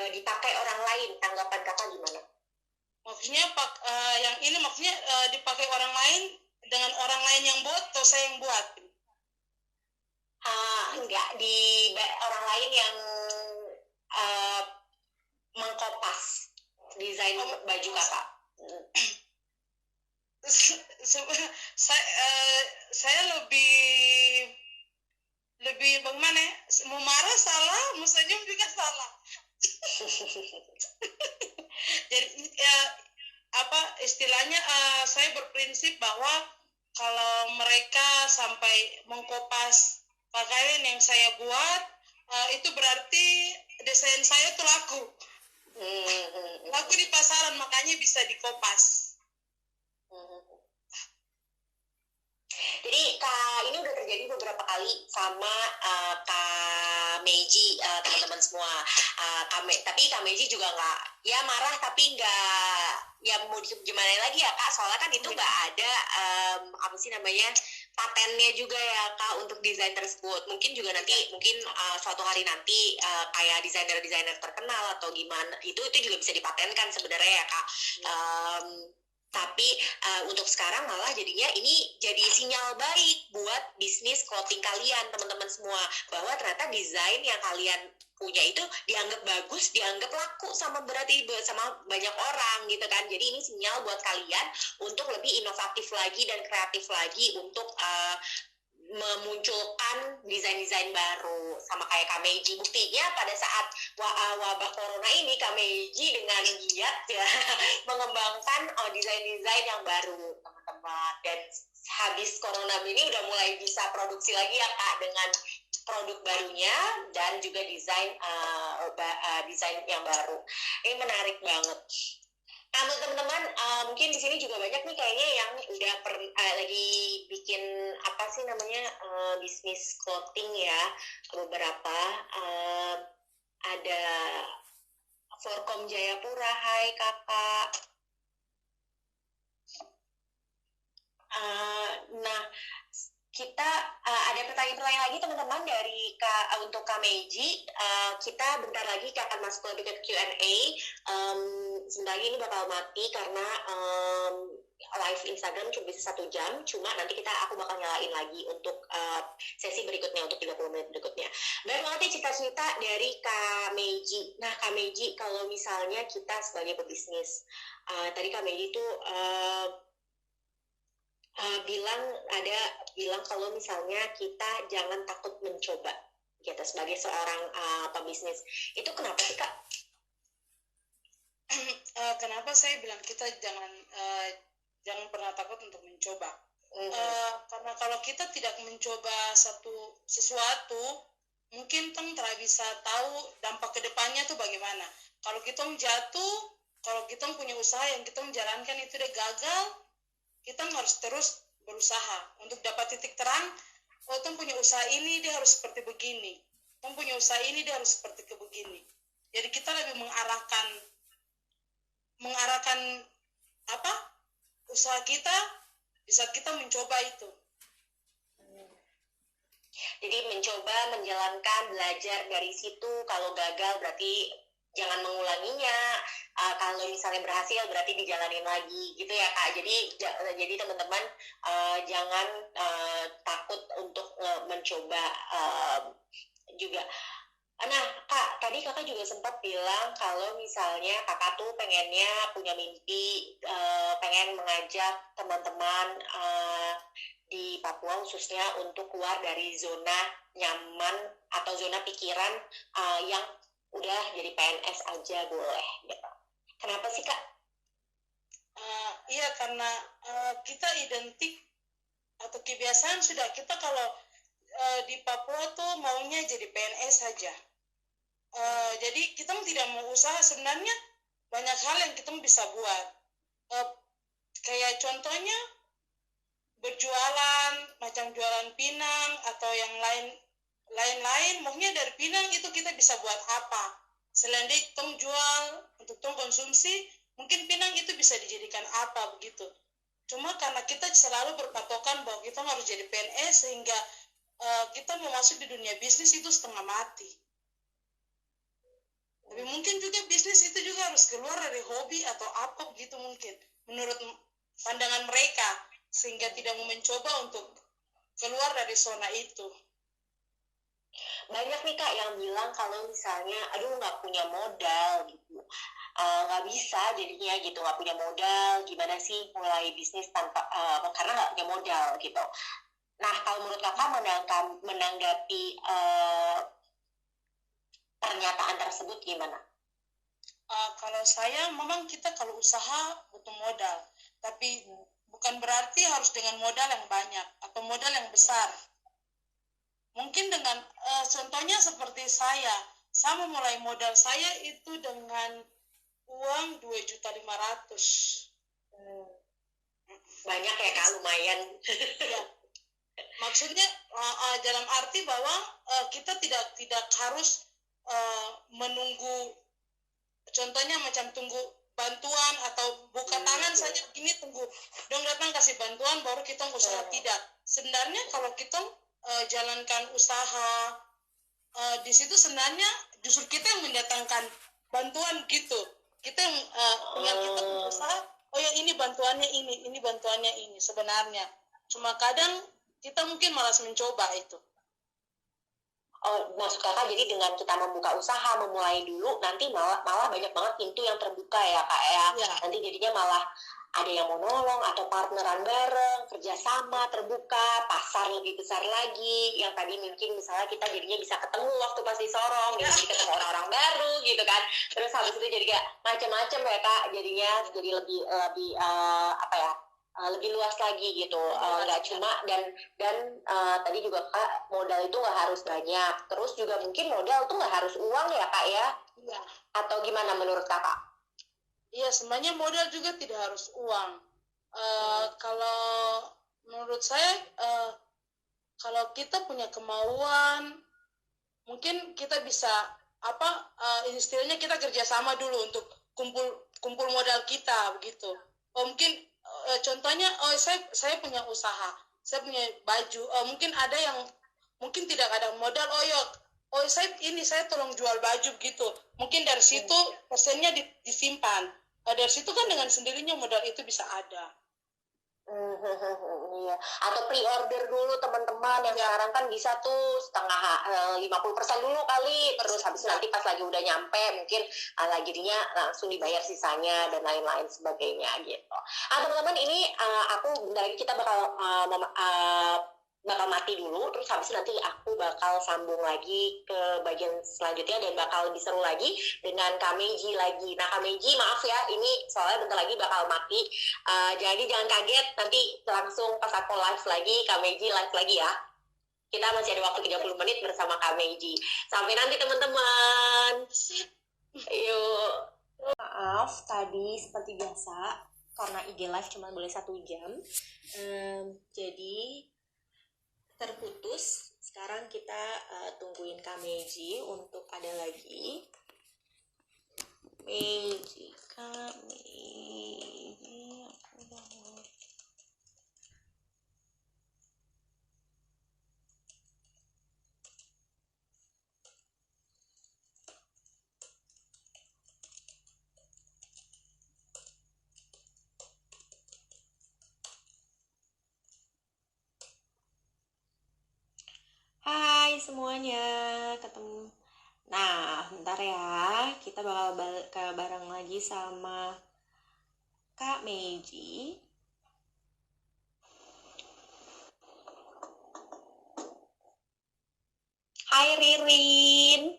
S1: dipakai orang lain, tanggapan kakak gimana?
S2: Maksudnya yang ini maksudnya dipakai orang lain dengan orang lain yang buat atau saya yang buat?
S1: Enggak, di orang lain yang mengkopas desain baju kakak.
S2: Saya lebih bagaimana? Mau marah salah, mau senyum juga salah. Jadi istilahnya saya berprinsip bahwa kalau mereka sampai mengkopas pakaian yang saya buat, itu berarti desain saya tuh laku. Laku di pasaran, makanya bisa dikopas.
S1: Jadi Kak, ini udah terjadi beberapa kali sama Kak Maggie, teman-teman semua. Tapi Kak Maggie juga nggak, ya marah tapi nggak, ya mau gimana lagi ya Kak, soalnya kan itu nggak ada patennya juga ya Kak untuk desain tersebut. Mungkin juga nanti, suatu hari nanti kayak desainer terkenal atau gimana, itu juga bisa dipatenkan sebenarnya ya Kak. Tapi untuk sekarang malah jadinya ini jadi sinyal baik buat bisnis clothing kalian teman-teman semua, bahwa ternyata desain yang kalian punya itu dianggap bagus, dianggap laku sama banyak orang gitu kan. Jadi ini sinyal buat kalian untuk lebih inovatif lagi dan kreatif lagi untuk memunculkan desain-desain baru sama kayak Kak Meiji. Buktinya pada saat wabah corona ini Kak Meiji dengan giat ya mengembangkan desain-desain yang baru teman-teman, dan habis corona ini udah mulai bisa produksi lagi ya Kak dengan produk barunya dan juga desain desain yang baru. Ini menarik banget. Nah, teman-teman, mungkin di sini juga banyak nih kayaknya yang udah lagi bikin apa sih namanya bisnis clothing ya, beberapa ada Forkom Jayapura. Hai kakak. Nah, kita ada pertanyaan-pertanyaan lagi teman-teman dari untuk Kak Meiji. Kita bentar lagi akan masuk lebih ke Q&A. Sebentar lagi ini bakal mati karena live Instagram cuma bisa 1 jam. Cuma nanti aku bakal nyalain lagi untuk sesi berikutnya, untuk 30 menit berikutnya. Banyak banget ya cita-cita dari Kak Meiji. Nah, Kak Meiji, kalau misalnya kita sebagai pebisnis, tadi Kak Meiji tuh bilang kalau misalnya kita jangan takut mencoba gitu sebagai seorang pebisnis. Itu kenapa sih Kak?
S2: Kenapa saya bilang kita jangan pernah takut untuk mencoba? Karena kalau kita tidak mencoba sesuatu, mungkin kita tidak bisa tahu dampak kedepannya tuh bagaimana. Kalau kita jatuh, kalau kita punya usaha yang kita menjalankan itu udah gagal, kita harus terus berusaha untuk dapat titik terang. Oh, Tom punya usaha ini dia harus seperti begini, Tom punya usaha ini dia harus seperti begini. Jadi kita lebih mengarahkan apa usaha kita di saat kita mencoba itu.
S1: Jadi mencoba, menjalankan, belajar dari situ. Kalau gagal berarti jangan mengulanginya. Kalau misalnya berhasil berarti dijalanin lagi gitu ya Kak. Jadi teman-teman jangan takut untuk mencoba juga. Nah Kak, tadi Kakak juga sempat bilang kalau misalnya Kakak tuh pengennya punya mimpi, pengen mengajak teman-teman di Papua khususnya untuk keluar dari zona nyaman atau zona pikiran yang udah jadi PNS aja boleh gitu. Kenapa sih Kak?
S2: Iya karena kita identik atau kebiasaan sudah kita kalau di Papua tuh maunya jadi PNS saja. Jadi kita tidak mau usaha, sebenarnya banyak hal yang kita bisa buat. Kayak contohnya berjualan, macam jualan pinang atau yang lain-lain, maksudnya dari pinang itu kita bisa buat apa? Selain itu tong jual untuk tong konsumsi, mungkin pinang itu bisa dijadikan apa begitu. Cuma karena kita selalu berpatokan bahwa kita harus jadi PNS sehingga kita mau masuk di dunia bisnis itu setengah mati. Tapi mungkin juga bisnis itu juga harus keluar dari hobi atau apa begitu mungkin menurut pandangan mereka, sehingga tidak mau mencoba untuk keluar dari zona itu.
S1: Banyak nih Kak yang bilang kalau misalnya aduh nggak punya modal gitu, nggak bisa jadinya gitu, nggak punya modal, gimana sih mulai bisnis tanpa karena nggak punya modal gitu. Nah kalau menurut Kakak menanggapi pernyataan tersebut gimana?
S2: Kalau saya memang kita kalau usaha butuh modal, tapi bukan berarti harus dengan modal yang banyak atau modal yang besar. Mungkin dengan contohnya seperti saya memulai modal saya itu dengan uang 2.500.000.
S1: Banyak ya Kak, lumayan.
S2: Ya. Maksudnya dalam arti bahwa kita tidak harus menunggu, contohnya macam tunggu bantuan atau buka tangan saja ini tunggu dong datang kasih bantuan baru kita usaha. Tidak, sebenarnya kalau kita jalankan usaha di situ sebenarnya justru kita yang mendatangkan bantuan gitu. Kita yang tinggal kita usaha, oh ya ini bantuannya ini bantuannya ini sebenarnya. Cuma kadang kita mungkin malas mencoba itu.
S1: Oh, maksud Kakak jadi dengan kita membuka usaha, memulai dulu, nanti malah banyak banget pintu yang terbuka ya Kak ya. Nanti jadinya malah ada yang mau nolong atau partneran bareng, kerjasama, terbuka, pasar lebih besar lagi, yang tadi mungkin misalnya kita jadinya bisa ketemu waktu pas di Sorong, jadi ketemu orang-orang baru gitu kan, terus habis itu jadi kayak macam-macam ya Kak, jadinya jadi lebih apa ya, lebih luas lagi gitu, nggak cuma dan tadi juga Kak, modal itu nggak harus banyak, terus juga mungkin modal tuh nggak harus uang ya Kak ya,
S2: Iya.
S1: atau gimana menurut Kakak?
S2: Iya, sebenarnya modal juga tidak harus uang. Kalau menurut saya, kalau kita punya kemauan, mungkin kita bisa istilahnya kita kerjasama dulu untuk kumpul modal kita begitu. Mungkin contohnya, saya punya usaha, saya punya baju. Mungkin ada yang mungkin tidak ada modal. Saya tolong jual baju gitu. Mungkin dari situ persennya disimpan. Dari situ kan dengan sendirinya modal itu bisa ada.
S1: Iya. Atau pre-order dulu teman-teman yang sekarang kan bisa tuh setengah 50% dulu kali, terus habis nanti pas lagi udah nyampe mungkin jadinya langsung dibayar sisanya dan lain-lain sebagainya gitu. Teman-teman ini aku bentar lagi kita bakal bakal mati dulu, terus habis itu nanti aku bakal sambung lagi ke bagian selanjutnya dan bakal lebih seru lagi dengan Kak Meiji lagi. Nah Kak Meiji maaf ya, ini soalnya bentar lagi bakal mati, jadi jangan kaget nanti langsung pas aku live lagi, Kak Meiji live lagi ya. Kita masih ada waktu 30 menit bersama Kak Meiji. Sampai nanti teman-teman. Yuk. Maaf tadi seperti biasa karena IG live cuma boleh 1 jam, jadi terputus. Sekarang kita tungguin Kak Meiji untuk ada lagi. Meiji, Kak Meiji, aku udah mau. Hai semuanya, ketemu. Nah, bentar ya, kita bakal bareng lagi sama Kak Meiji. Hai Ririn.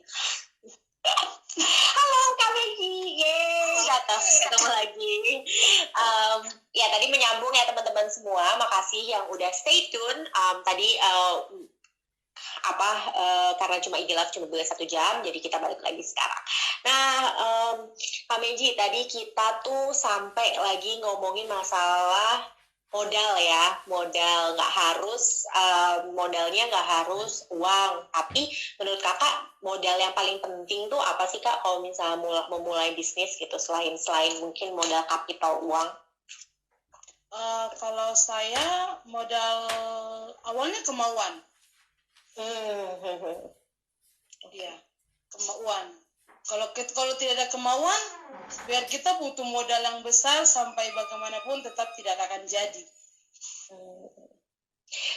S1: Halo Kak Meiji, yeay, ketemu lagi. Ya tadi menyambung ya teman-teman semua, makasih yang udah stay tune. Tadi karena cuma IG live cuma boleh 1 jam, jadi kita balik lagi sekarang. Nah, Kak Meiji, tadi kita tuh sampai lagi ngomongin masalah modal ya, modal nggak harus modalnya nggak harus uang, tapi menurut kakak modal yang paling penting tuh apa sih Kak kalau misalnya memulai bisnis gitu, selain mungkin modal kapital uang?
S2: Kalau saya modal awalnya kemauan. Iya, kemauan. Kalau tidak ada kemauan, biar kita butuh modal yang besar sampai bagaimanapun tetap tidak akan jadi.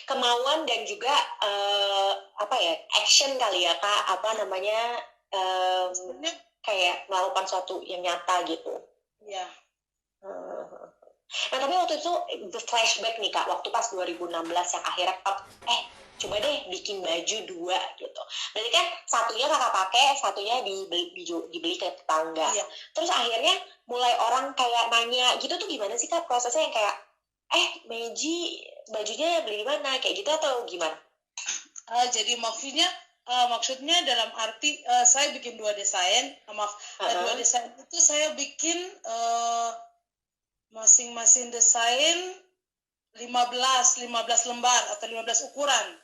S1: Kemauan dan juga action kali ya Kak, kayak melakukan sesuatu yang nyata gitu.
S2: Iya.
S1: Nah tapi waktu itu flashback nih Kak, waktu pas 2016 yang akhirnya coba deh bikin baju 2 gitu. Berarti kan satunya kakak pakai, satunya dibeli ke tetangga. Iya. Terus akhirnya mulai orang kayak nanya gitu tuh gimana sih Kak prosesnya, yang kayak Meiji bajunya beli di mana kayak gitu atau gimana?
S2: Jadi maksudnya dalam arti saya bikin 2 desain, 2 desain itu saya bikin masing-masing desain 15 lembar atau 15 ukuran.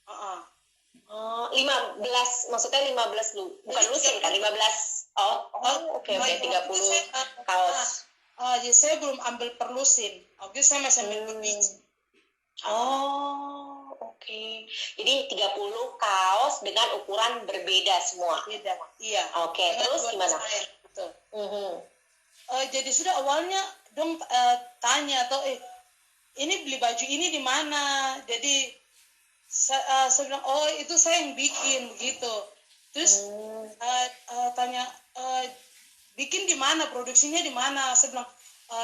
S1: 15, maksudnya 15 bukan lusin kan, 15. Oke, 30 kaos.
S2: Jadi saya belum ambil per lusin. Oke, saya masih ambil per biji.
S1: Oke. Jadi 30 kaos dengan ukuran berbeda semua.
S2: Beda, iya.
S1: Oke, terus gimana?
S2: Betul. Jadi sudah awalnya dong tanya atau ini beli baju ini di mana? Jadi saya bilang itu saya yang bikin begitu. Terus tanya bikin di mana, produksinya di mana? Saya bilang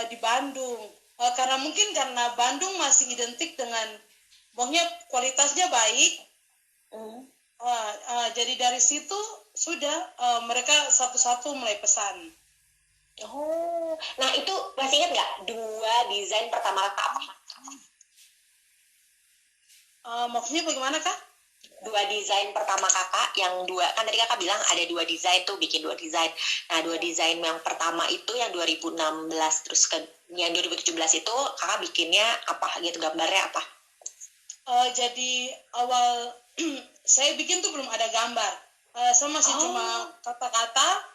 S2: di Bandung. Karena mungkin karena Bandung masih identik dengan pokoknya kualitasnya baik. Jadi dari situ sudah mereka satu-satu mulai pesan.
S1: Oh, nah itu masih ingat nggak 2 desain pertama kakak apa?
S2: Maksudnya bagaimana Kak?
S1: 2 desain pertama kakak yang 2, kan tadi kakak bilang ada 2 desain tuh, bikin 2 desain. Nah 2 desain yang pertama itu yang 2016, terus ke yang 2017 itu kakak bikinnya apa gitu, gambarnya apa?
S2: Jadi awal saya bikin tuh belum ada gambar. Saya masih cuma kata-kata,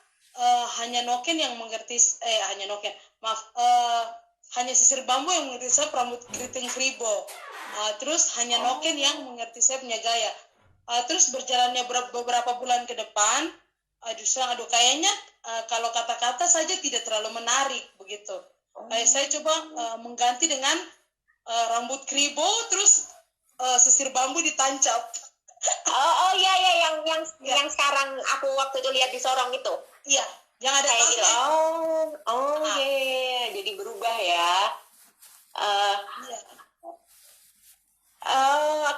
S2: hanya noken yang mengerti, hanya noken, maaf, hanya sisir bambu yang mengerti saya rambut keriting kribo. Terus hanya noken yang mengerti saya punya gaya. Terus berjalannya beberapa bulan ke depan, justru kayaknya kalau kata-kata saja tidak terlalu menarik begitu. Saya coba mengganti dengan rambut kribo, terus sisir bambu ditancap.
S1: Oh iya ya, yang sekarang aku waktu itu lihat di Sorong itu.
S2: Iya, yang ada
S1: kayak gitu. Iya. Jadi berubah ya.
S2: Iya.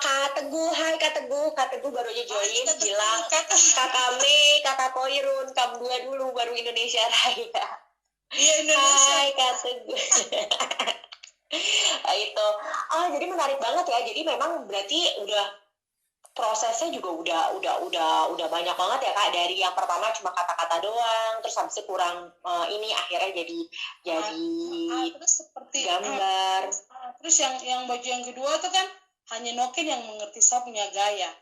S1: Kak Teguh, hai Kak Teguh baru aja join, bilang Kakak Mei, Kakak Koirun, kamu 2 dulu baru Indonesia Raya.
S2: Iya, Indonesia.
S1: Hai Kak Teguh. Itu. Jadi menarik banget ya. Jadi memang berarti udah prosesnya juga udah banyak banget ya Kak, dari yang pertama cuma kata-kata doang, terus habis itu kurang ini akhirnya jadi
S2: terus seperti
S1: gambar.
S2: Terus yang baju yang kedua tuh kan hanya noken yang mengerti saya punya gaya.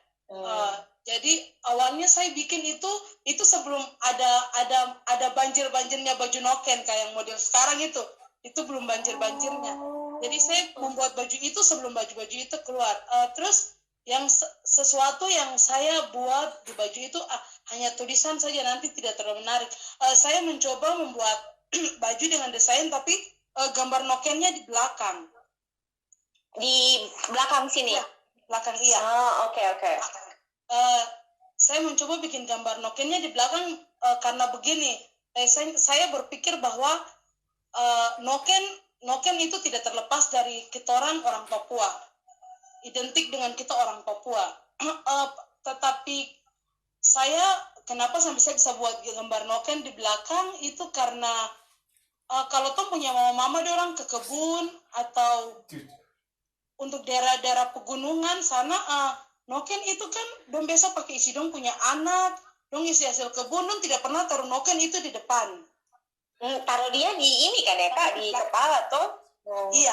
S2: Jadi awalnya saya bikin itu sebelum ada banjirnya baju noken kayak yang model sekarang itu belum banjirnya. Jadi saya membuat baju itu sebelum baju-baju itu keluar. Terus yang sesuatu yang saya buat di baju itu hanya tulisan saja, nanti tidak terlalu menarik. Saya mencoba membuat baju dengan desain tapi gambar nokennya di belakang.
S1: Di belakang sini?
S2: Ya, belakang, iya.
S1: Oke.
S2: Saya mencoba bikin gambar nokennya di belakang karena begini, saya berpikir bahwa noken itu tidak terlepas dari kita orang Papua, identik dengan kita orang Papua. Tetapi kenapa sampai saya bisa buat gambar noken di belakang itu karena kalau tuh punya mama orang ke kebun atau untuk daerah-daerah pegunungan sana, noken itu kan dong biasa pakai isi dong punya anak, dong isi hasil kebun, dong tidak pernah taruh noken itu di depan.
S1: Taruh dia di ini kan ya Kak, di kepala tuh.
S2: Iya.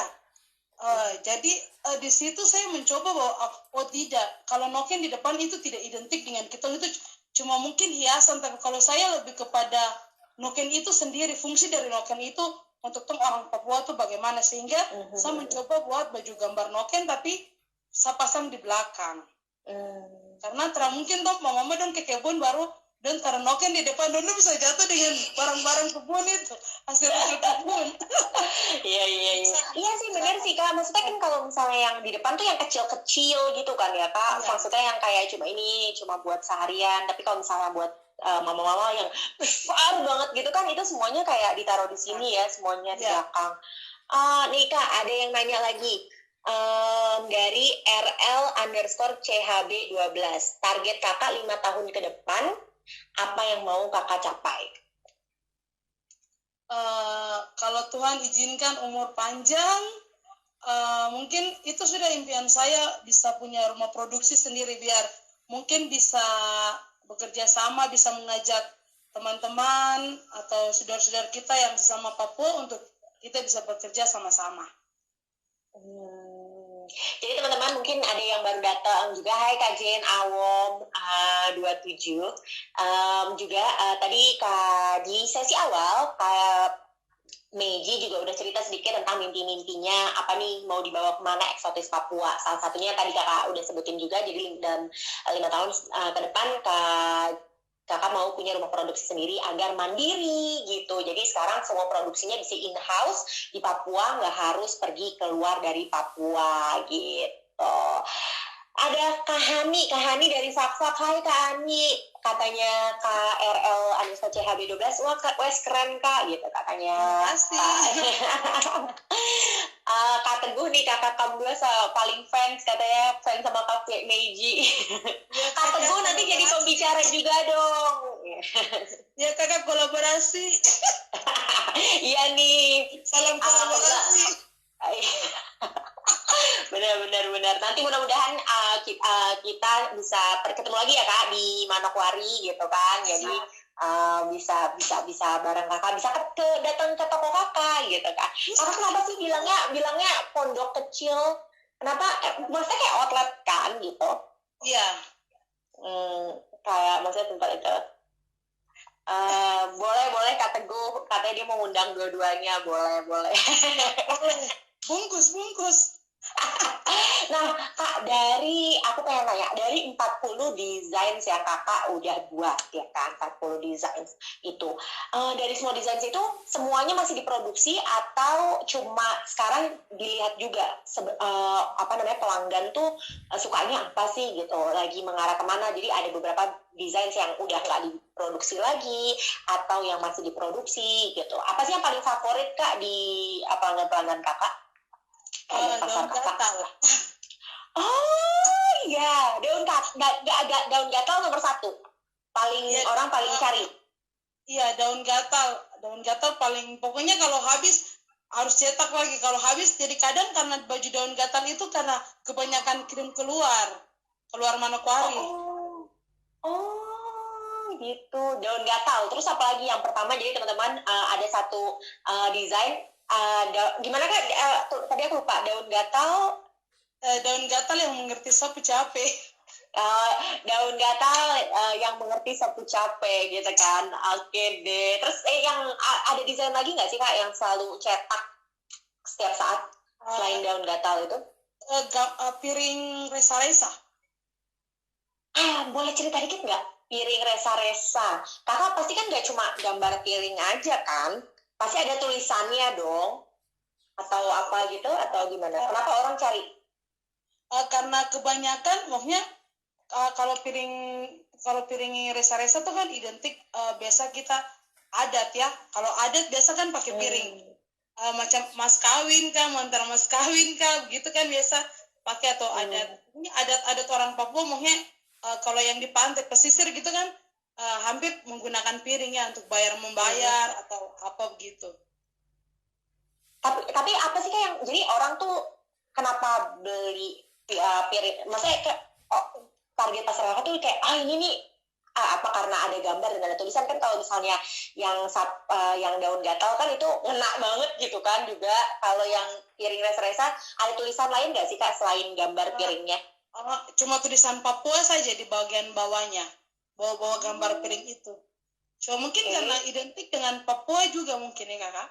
S2: Jadi di situ saya mencoba bahwa tidak, kalau noken di depan itu tidak identik dengan kita, itu cuma mungkin hiasan, tapi kalau saya lebih kepada noken itu sendiri, fungsi dari noken itu untuk orang Papua tuh bagaimana, sehingga saya mencoba buat baju gambar noken tapi saya pasang di belakang. Karena tidak mungkin dong mama dong ke kebun baru dan taruh noken di depan, dong bisa jatuh dengan barang-barang kebun itu, hasil kebun.
S1: Iya sih, benar sih Kak. Maksudnya kan kalau misalnya yang di depan tuh yang kecil-kecil gitu kan ya Kak. Maksudnya yang kayak cuma buat seharian. Tapi kalau misalnya buat mama-mama yang besar banget gitu kan, itu semuanya kayak ditaruh di sini ya, semuanya di belakang. Nih Kak, ada yang nanya lagi. Dari RL_CHB12, target kakak 5 tahun ke depan, apa yang mau kakak capai?
S2: Kalau Tuhan izinkan umur panjang, mungkin itu sudah impian saya, bisa punya rumah produksi sendiri, biar mungkin bisa bekerja sama, bisa mengajak teman-teman atau saudara-saudara kita yang sesama Papua untuk kita bisa bekerja sama-sama.
S1: Jadi teman-teman mungkin ada yang baru datang juga, hai Kak Jen Awom 27. Juga tadi di sesi awal Kak Meiji juga udah cerita sedikit tentang mimpi-mimpinya, apa nih mau dibawa kemana eksotis Papua. Salah satunya tadi kakak udah sebutin juga, jadi dalam 5 tahun ke depan kakak mau punya rumah produksi sendiri agar mandiri gitu. Jadi sekarang semua produksinya bisa in-house di Papua, nggak harus pergi keluar dari Papua gitu. Ada Kak Hani dari Fakfak. Hai Kak Hani, katanya KRL Anissa CHB12, wah wes keren Kak, gitu katanya.
S2: Makasih.
S1: Kak Teguh nih, kakak kamu dua paling fans, katanya fans sama Kak Meiji.
S2: Ya,
S1: Kak Teguh nanti jadi pembicara juga dong.
S2: Ya kakak kolaborasi.
S1: Iya nih.
S2: Salam kolaborasi.
S1: Benar. Nanti mudah-mudahan kita bisa ketemu lagi ya Kak di Manokwari gitu kan. Jadi bisa bareng kakak, bisa datang ke toko kakak gitu kan. Kakak kenapa sih bilangnya pondok kecil? Kenapa? Maksudnya kayak outlet kan gitu?
S2: Iya.
S1: Kayak maksudnya tempat itu. Boleh Kak Teguh, katanya dia mau undang dua-duanya, boleh.
S2: Bungkus.
S1: Nah, Kak, aku pengen nanya, dari 40 desain yang Kakak udah buat, ya kan, 40 desain itu, dari semua desain itu, semuanya masih diproduksi atau cuma sekarang dilihat juga, pelanggan tuh sukanya apa sih, gitu, lagi mengarah kemana, jadi ada beberapa desain yang udah nggak diproduksi lagi, atau yang masih diproduksi, gitu. Apa sih yang paling favorit, Kak, di pelanggan Kakak?
S2: Daun gatal.
S1: Oh iya, daun gatal nomor 1. Orang paling cari.
S2: Iya, daun gatal paling, pokoknya kalau habis harus cetak lagi. Kalau habis, jadi kadang karena baju daun gatal itu karena kebanyakan kirim keluar Manokwari.
S1: Oh gitu, daun gatal. Terus apa lagi yang pertama? Jadi teman-teman, ada satu desain. Gimana Kak? Tadi aku lupa. Daun
S2: gatal yang mengerti sapu capek.
S1: Daun gatal yang mengerti sapu capek gitu kan. Oke deh. Terus yang ada desain lagi nggak sih Kak yang selalu cetak setiap saat selain daun gatal itu?
S2: Piring resa-resa.
S1: Boleh cerita dikit nggak? Piring resa-resa. Kakak pasti kan nggak cuma gambar piring aja kan? Pasti ada tulisannya dong, atau apa gitu, atau gimana? Kenapa orang cari?
S2: Karena kebanyakan, maksudnya kalau piring resa-resa tuh kan identik, biasa kita adat ya. Kalau adat biasa kan pakai piring macam mas kawin kah, mantar mas kawin kah, begitu kan biasa pakai, atau adat. Ini adat orang Papua, maksudnya kalau yang di pantai pesisir gitu kan, hampir menggunakan piring ya untuk membayar atau apa begitu.
S1: Tapi apa sih Kak yang jadi orang tuh kenapa beli piring? Maksudnya kayak target pasar tuh kayak ini nih apa karena ada gambar dan ada tulisan kan? Kalau misalnya yang daun gatal kan itu ngena banget gitu kan juga. Kalau yang piring resa-resa ada tulisan lain nggak sih Kak selain gambar piringnya?
S2: Cuma tulisan Papua saja di bagian bawahnya, bawa gambar piring itu. Cuma mungkin karena identik dengan Papua juga mungkin ya Kakak.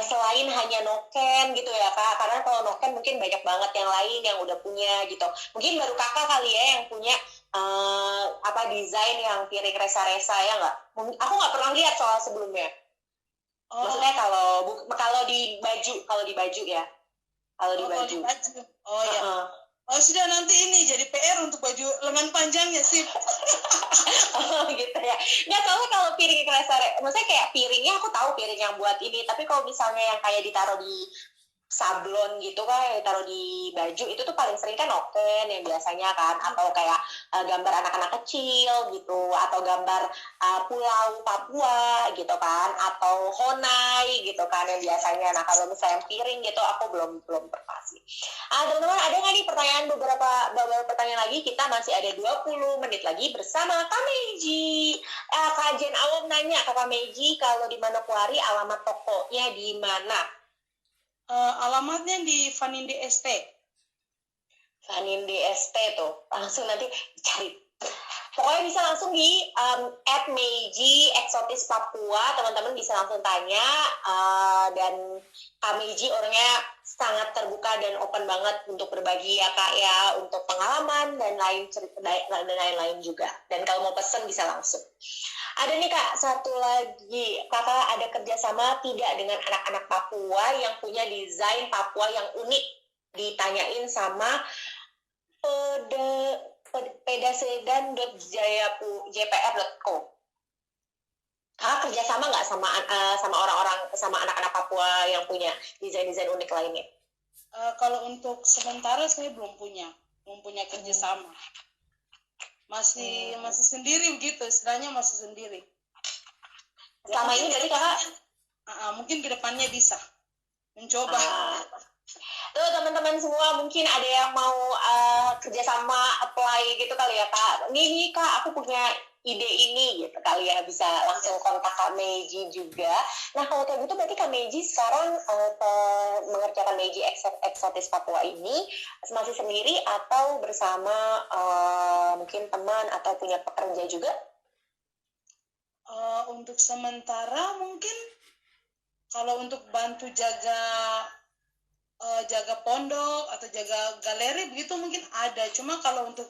S1: Selain hanya noken gitu ya Kak, karena kalau noken mungkin banyak banget yang lain yang udah punya gitu. Mungkin baru Kakak kali ya yang punya desain yang piring resa-resa ya nggak? Aku nggak pernah lihat soal sebelumnya. Maksudnya kalau di baju ya, kalau di baju.
S2: Oh ya. Sudah, nanti ini jadi PR untuk baju lengan panjangnya sih.
S1: Gitu ya. Nggak, soalnya kalau piring resa-resa, maksudnya kayak piringnya aku tahu piring yang buat ini, tapi kalau misalnya yang kayak ditaruh di sablon gitu kan, yang ditaruh di baju, itu tuh paling sering kan noken yang biasanya kan, atau kayak gambar anak-anak kecil gitu, atau gambar pulau Papua gitu kan, atau Honai gitu kan yang biasanya. Nah kalau misalnya piring gitu aku belum pernah sih. Teman-teman, ada nggak nih beberapa pertanyaan lagi? Kita masih ada 20 menit lagi bersama Kak Meiji. Kak Jen Awam nanya ke Kak Meiji, kalau di Manokwari alamat tokonya di mana?
S2: Alamatnya di Vanindi ST.
S1: Vanindi ST tuh, langsung nanti cari. Pokoknya bisa langsung di @Meiji Eksotis Papua, teman-teman bisa langsung tanya, dan Kak Meiji orangnya sangat terbuka dan open banget untuk berbagi ya Kak ya, untuk pengalaman dan lain-lain juga. Dan kalau mau pesen bisa langsung. Ada nih Kak, satu lagi, Kakak ada kerjasama tidak dengan anak-anak Papua yang punya desain Papua yang unik? Ditanyain sama pedasedan.jpr.co. Kakak kerjasama nggak sama orang-orang, sama anak-anak Papua yang punya desain-desain unik lainnya?
S2: Kalau untuk sementara saya belum punya kerjasama. Masih sendiri begitu, istilahnya masih sendiri.
S1: Selama ini berarti kakak
S2: mungkin kedepannya bisa mencoba.
S1: Tuh teman-teman semua, mungkin ada yang mau kerjasama, apply gitu kali ya kak. Nih kak, aku punya ide ini gitu kali ya, bisa langsung kontak Kak Meiji juga. Nah kalau kayak gitu berarti Kak Meiji sekarang mengerjakan Meiji Eksotis Papua ini masih sendiri atau bersama mungkin teman atau punya pekerja juga?
S2: Untuk sementara mungkin kalau untuk bantu jaga pondok atau jaga galeri begitu mungkin ada, cuma kalau untuk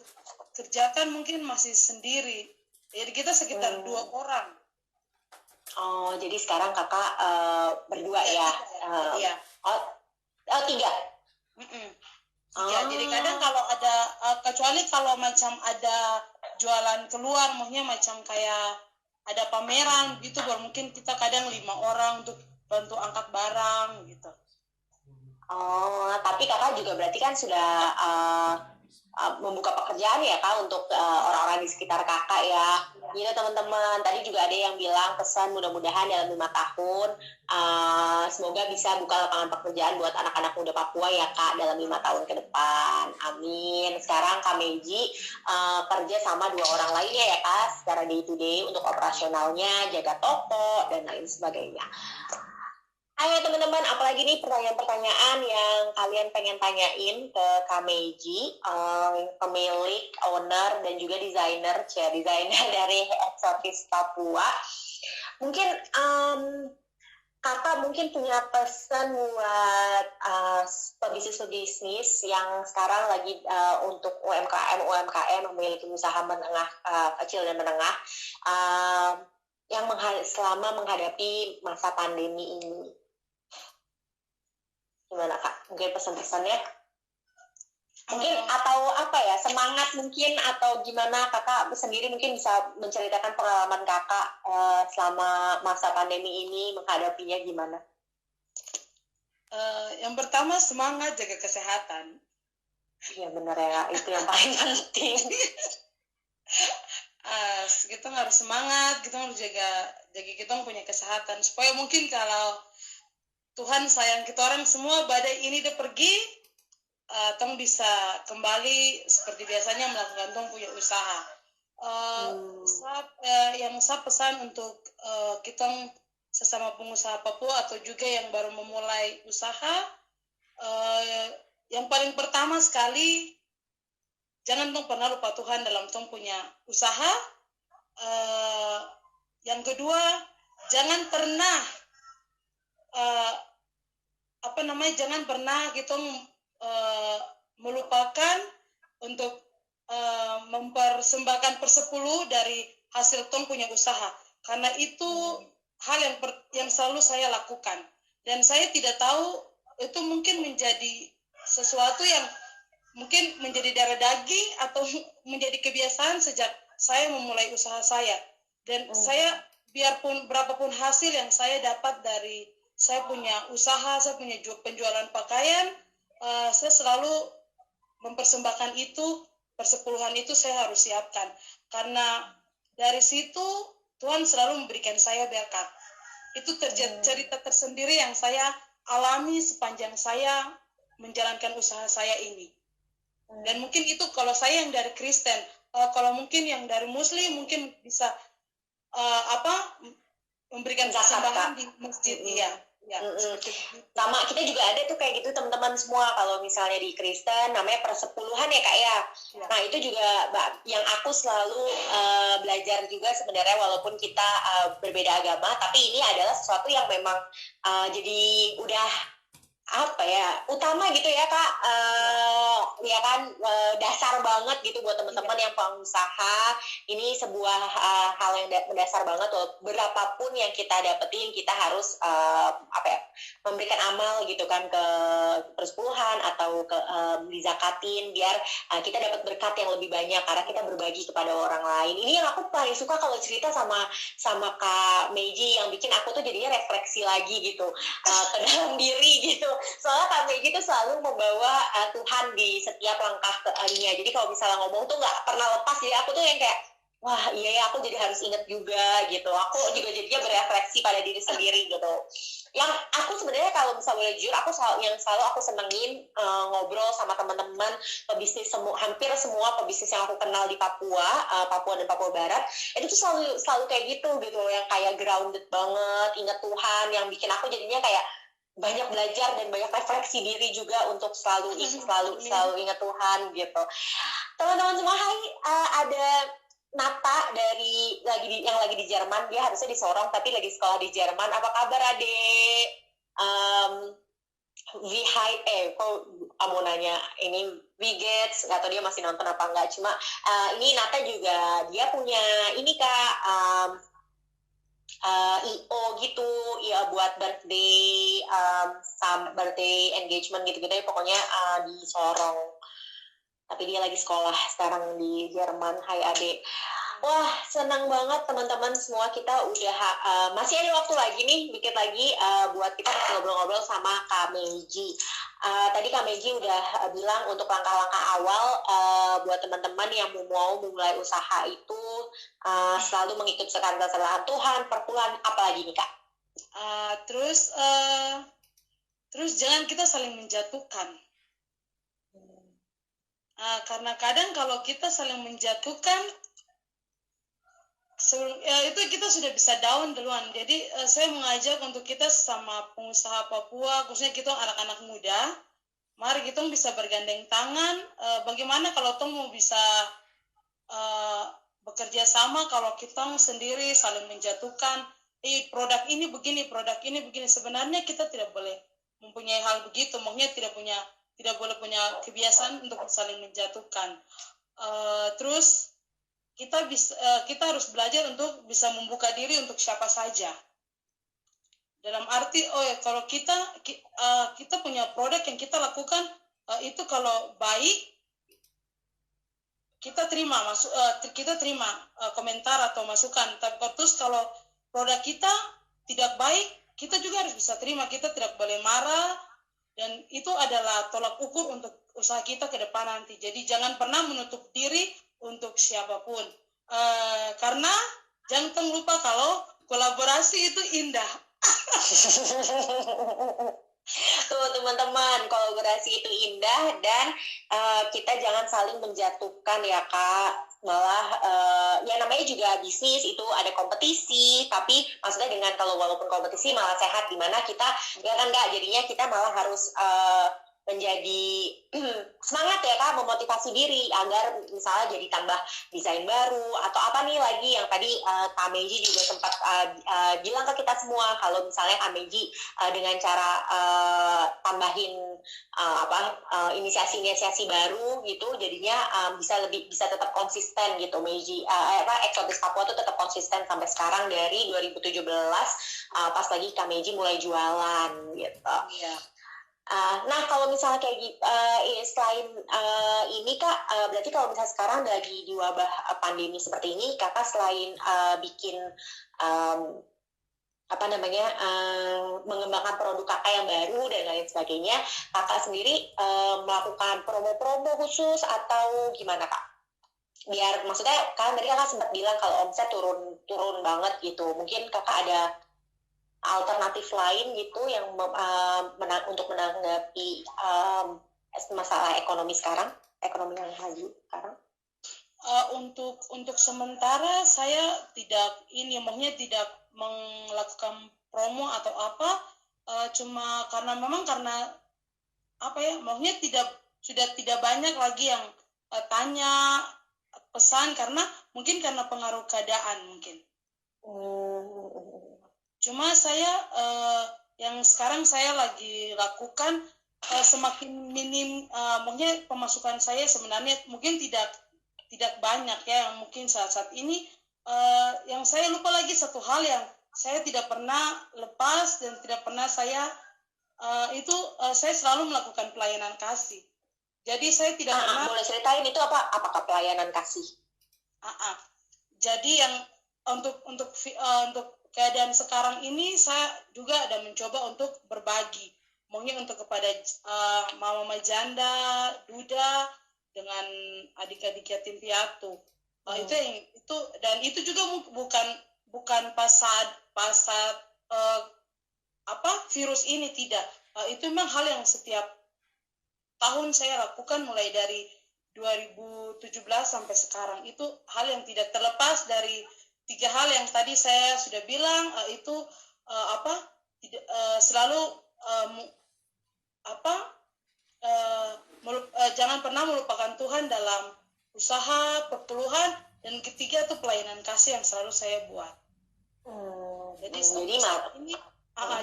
S2: kerjakan mungkin masih sendiri. Jadi kita sekitar 2 orang.
S1: Oh, jadi sekarang kakak berdua ya?
S2: Iya.
S1: Oh, 3?
S2: Tiga. Jadi kadang kalau ada, kecuali kalau macam ada jualan keluar, maksudnya macam kayak ada pameran gitu, baru mungkin kita kadang 5 orang untuk bantu angkat barang gitu.
S1: Oh, tapi kakak juga berarti kan sudah membuka pekerjaan ya kak untuk orang-orang di sekitar kakak ya. Gitu teman-teman, tadi juga ada yang bilang pesan mudah-mudahan dalam 5 tahun semoga bisa buka lapangan pekerjaan buat anak-anak muda Papua ya kak dalam 5 tahun ke depan. Amin. Sekarang Kak Meiji kerja sama 2 orang lainnya ya kak secara day to day untuk operasionalnya, jaga toko dan lain sebagainya. Ayo teman-teman, apalagi nih pertanyaan-pertanyaan yang kalian pengen tanyain ke Kak Meiji, pemilik, owner, dan juga desainer dari Eksotis Papua. Mungkin kakak mungkin punya pesan buat pebisnis yang sekarang lagi untuk UMKM memiliki usaha menengah, kecil dan menengah, yang selama menghadapi masa pandemi ini. Gimana kak? Mungkin pesan-pesannya? Mungkin atau apa ya, semangat mungkin atau gimana kakak sendiri mungkin bisa menceritakan pengalaman kakak selama masa pandemi ini menghadapinya gimana?
S2: Yang pertama semangat jaga kesehatan.
S1: Iya benar ya, itu yang paling penting.
S2: Kita harus semangat, kita harus jaga kita punya kesehatan supaya mungkin kalau Tuhan sayang kita orang semua, badai ini udah pergi, tong bisa kembali seperti biasanya melakukan tong punya usaha. Yang saya pesan untuk kita sesama pengusaha Papua atau juga yang baru memulai usaha, yang paling pertama sekali, jangan tong pernah lupa Tuhan dalam tong punya usaha. Yang kedua, jangan pernah jangan pernah kita melupakan untuk mempersembahkan 1/10 dari hasil tong punya usaha, karena itu hal yang selalu saya lakukan, dan saya tidak tahu itu mungkin menjadi sesuatu yang mungkin menjadi darah daging atau menjadi kebiasaan sejak saya memulai usaha saya. Dan saya biarpun berapapun hasil yang saya dapat dari saya punya usaha, saya punya penjualan pakaian, saya selalu mempersembahkan itu, 1/10 itu saya harus siapkan. Karena dari situ Tuhan selalu memberikan saya berkat. Itu cerita tersendiri yang saya alami sepanjang saya menjalankan usaha saya ini. Dan mungkin itu kalau saya yang dari Kristen, kalau mungkin yang dari Muslim mungkin bisa memberikan persembahan di masjid. Ya,
S1: sama kita juga ada tuh kayak gitu teman-teman semua. Kalau misalnya di Kristen namanya 1/10 ya kak ya. Nah itu juga yang aku selalu belajar juga sebenarnya, walaupun kita berbeda agama, tapi ini adalah sesuatu yang memang jadi udah utama gitu ya kak, ya kan, dasar banget gitu buat teman-teman yang pengusaha. Ini sebuah hal yang mendasar banget, berapapun yang kita dapetin kita harus memberikan amal gitu kan ke persepuluhan atau ke dizakatin biar kita dapat berkat yang lebih banyak karena kita berbagi kepada orang lain. Ini yang aku paling suka kalau cerita sama Kak Meiji, yang bikin aku tuh jadinya refleksi lagi gitu ke dalam diri gitu. Soalnya Kak Meiji tuh selalu membawa Tuhan di setiap langkah nya. Jadi kalau misalnya ngomong tuh nggak pernah lepas. Jadi aku tuh yang kayak, wah iya ya, aku jadi harus inget juga gitu. Aku juga jadinya berefleksi pada diri sendiri gitu. Yang aku sebenarnya kalau misalnya boleh jujur, yang selalu aku senengin ngobrol sama teman-teman pebisnis, hampir semua pebisnis yang aku kenal di Papua, Papua dan Papua Barat, itu tuh selalu kayak gitu yang kayak grounded banget, inget Tuhan, yang bikin aku jadinya kayak banyak belajar dan banyak refleksi diri juga untuk selalu ingat Tuhan gitu. Teman-teman semua, hai, ada Nata yang lagi di Jerman. Dia harusnya di Sorong tapi lagi sekolah di Jerman. Apa kabar adek? Kok mau nanya ini Wigets, nggak tahu dia masih nonton apa enggak. Cuma ini Nata juga, dia punya ini Kak, IO gitu ya, buat birthday birthday engagement gitu-gitu ya, pokoknya di Sorong. Tapi dia lagi sekolah sekarang di Jerman. Hai Ade. Wah, senang banget teman-teman semua, kita udah masih ada waktu lagi nih, dikit lagi buat kita ngobrol-ngobrol sama Kak Meiji. Tadi Kak Meiji udah bilang untuk langkah-langkah awal buat teman-teman yang mau mulai usaha itu selalu mengikut kesalahan Tuhan, perpuluhan, apalagi nih Kak?
S2: Terus jangan kita saling menjatuhkan. Karena kadang kalau kita saling menjatuhkan, itu kita sudah bisa down duluan. Jadi saya mengajak untuk kita sama pengusaha Papua, khususnya kita anak-anak muda, mari kita bisa bergandeng tangan. Bagaimana kalau kita mau bisa bekerja sama, kalau kita sendiri saling menjatuhkan, produk ini begini, sebenarnya kita tidak boleh mempunyai hal begitu. Maksudnya tidak boleh punya kebiasaan untuk saling menjatuhkan. Terus kita harus belajar untuk bisa membuka diri untuk siapa saja. Dalam arti, kalau kita punya produk yang kita lakukan itu kalau baik, kita terima komentar atau masukan. Tapi terus kalau produk kita tidak baik, kita juga harus bisa terima. Kita tidak boleh marah. Dan itu adalah tolak ukur untuk usaha kita ke depan nanti. Jadi jangan pernah menutup diri untuk siapapun. Karena jangan lupa kalau kolaborasi itu indah.
S1: Tuh teman-teman, kolaborasi itu indah dan kita jangan saling menjatuhkan ya Kak. Malah ya namanya juga bisnis, itu ada kompetisi, tapi maksudnya dengan kalau walaupun kompetisi malah sehat, dimana kita ya kan Kak, jadinya kita malah harus menjadi semangat ya Kak, memotivasi diri agar misalnya jadi tambah desain baru atau apa nih lagi yang tadi Kak Meiji juga sempat bilang ke kita semua, kalau misalnya Kak Meiji dengan cara tambahin inisiasi baru gitu, jadinya bisa tetap konsisten gitu. Meiji Eksotis Papua tuh tetap konsisten sampai sekarang dari 2017 pas lagi Kak Meiji mulai jualan gitu.
S2: Yeah.
S1: Nah kalau misalnya kayak gitu, selain ini Kak, berarti kalau misalnya sekarang lagi di wabah pandemi seperti ini, Kakak selain bikin mengembangkan produk Kakak yang baru dan lain sebagainya, Kakak sendiri melakukan promo-promo khusus atau gimana Kak? Biar maksudnya kan tadi Kakak sempat bilang kalau omset turun banget gitu, mungkin Kakak ada alternatif lain gitu yang untuk menanggapi masalah ekonomi yang lagi sekarang?
S2: Untuk sementara saya tidak tidak melakukan promo atau apa, cuma karena sudah tidak banyak lagi yang tanya pesan, karena pengaruh keadaan mungkin. Cuma saya yang sekarang saya lagi lakukan semakin minim, pemasukan saya sebenarnya mungkin tidak banyak ya, yang mungkin saat ini yang saya lupa lagi satu hal yang saya tidak pernah lepas dan tidak pernah saya saya selalu melakukan pelayanan kasih. Jadi saya tidak pernah.
S1: Boleh ceritain itu apakah pelayanan kasih?
S2: Jadi yang untuk keadaan sekarang ini saya juga ada mencoba untuk berbagi, mungkin untuk kepada mama janda, duda, dengan adik-adik yatim piatu. Itu juga bukan pasal virus ini, tidak. Itu memang hal yang setiap tahun saya lakukan mulai dari 2017 sampai sekarang. Itu hal yang tidak terlepas dari 3 hal yang tadi saya sudah bilang, selalu jangan pernah melupakan Tuhan dalam usaha, perpuluhan, dan ketiga itu pelayanan kasih yang selalu saya buat.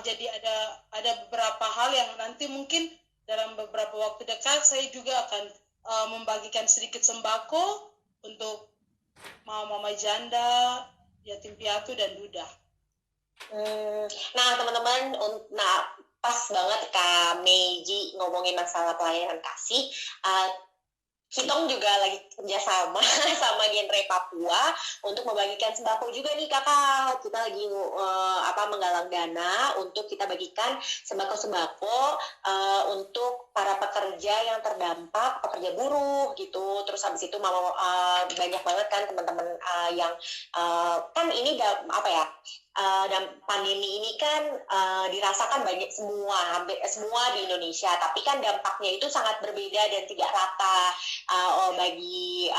S2: Jadi ada beberapa hal yang nanti mungkin dalam beberapa waktu dekat saya juga akan membagikan sedikit sembako untuk mama janda, yatim piatu, dan duda.
S1: Nah teman-teman, pas banget Kak Meiji ngomongin masalah pelayanan kasih. Kitong juga lagi kerjasama sama Genre Papua untuk membagikan sembako juga nih kakak. Kita lagi menggalang dana untuk kita bagikan sembako-sembako untuk para pekerja yang terdampak, pekerja buruh gitu. Terus habis itu banyak banget kan teman-teman yang kan ini dan pandemi ini kan dirasakan hampir semua di Indonesia, tapi kan dampaknya itu sangat berbeda dan tidak rata bagi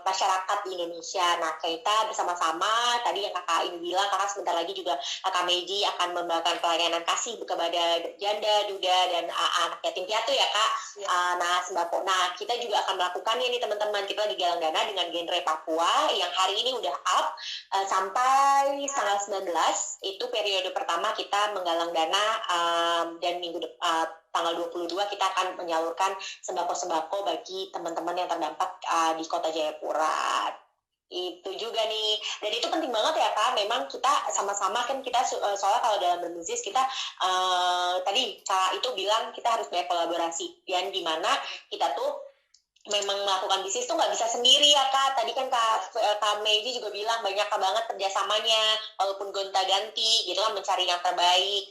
S1: masyarakat di Indonesia. Nah, kita bersama-sama tadi yang kakak ini bilang, kakak sebentar lagi juga kakak Meiji akan membagikan pelayanan kasih kepada janda, duda, dan anak yatim piatu ya kak. Nah, sembako. Nah, kita juga akan melakukannya nih teman-teman. Kita lagi galang dana dengan Genre Papua yang hari ini udah up sampai tanggal 19. Itu periode pertama kita menggalang dana, dan tanggal 22 kita akan menyalurkan sembako-sembako bagi teman-teman yang terdampak di Kota Jayapura. Itu juga nih, dan itu penting banget ya kak. Memang kita sama-sama kan, kita soalnya kalau dalam berbisnis kita tadi kak itu bilang kita harus banyak kolaborasi, dan dimana kita tuh memang melakukan bisnis tuh nggak bisa sendiri ya kak. Tadi kan kak Meiji juga bilang banyak banget kerjasamanya, walaupun gonta-ganti gitu kan, mencari yang terbaik.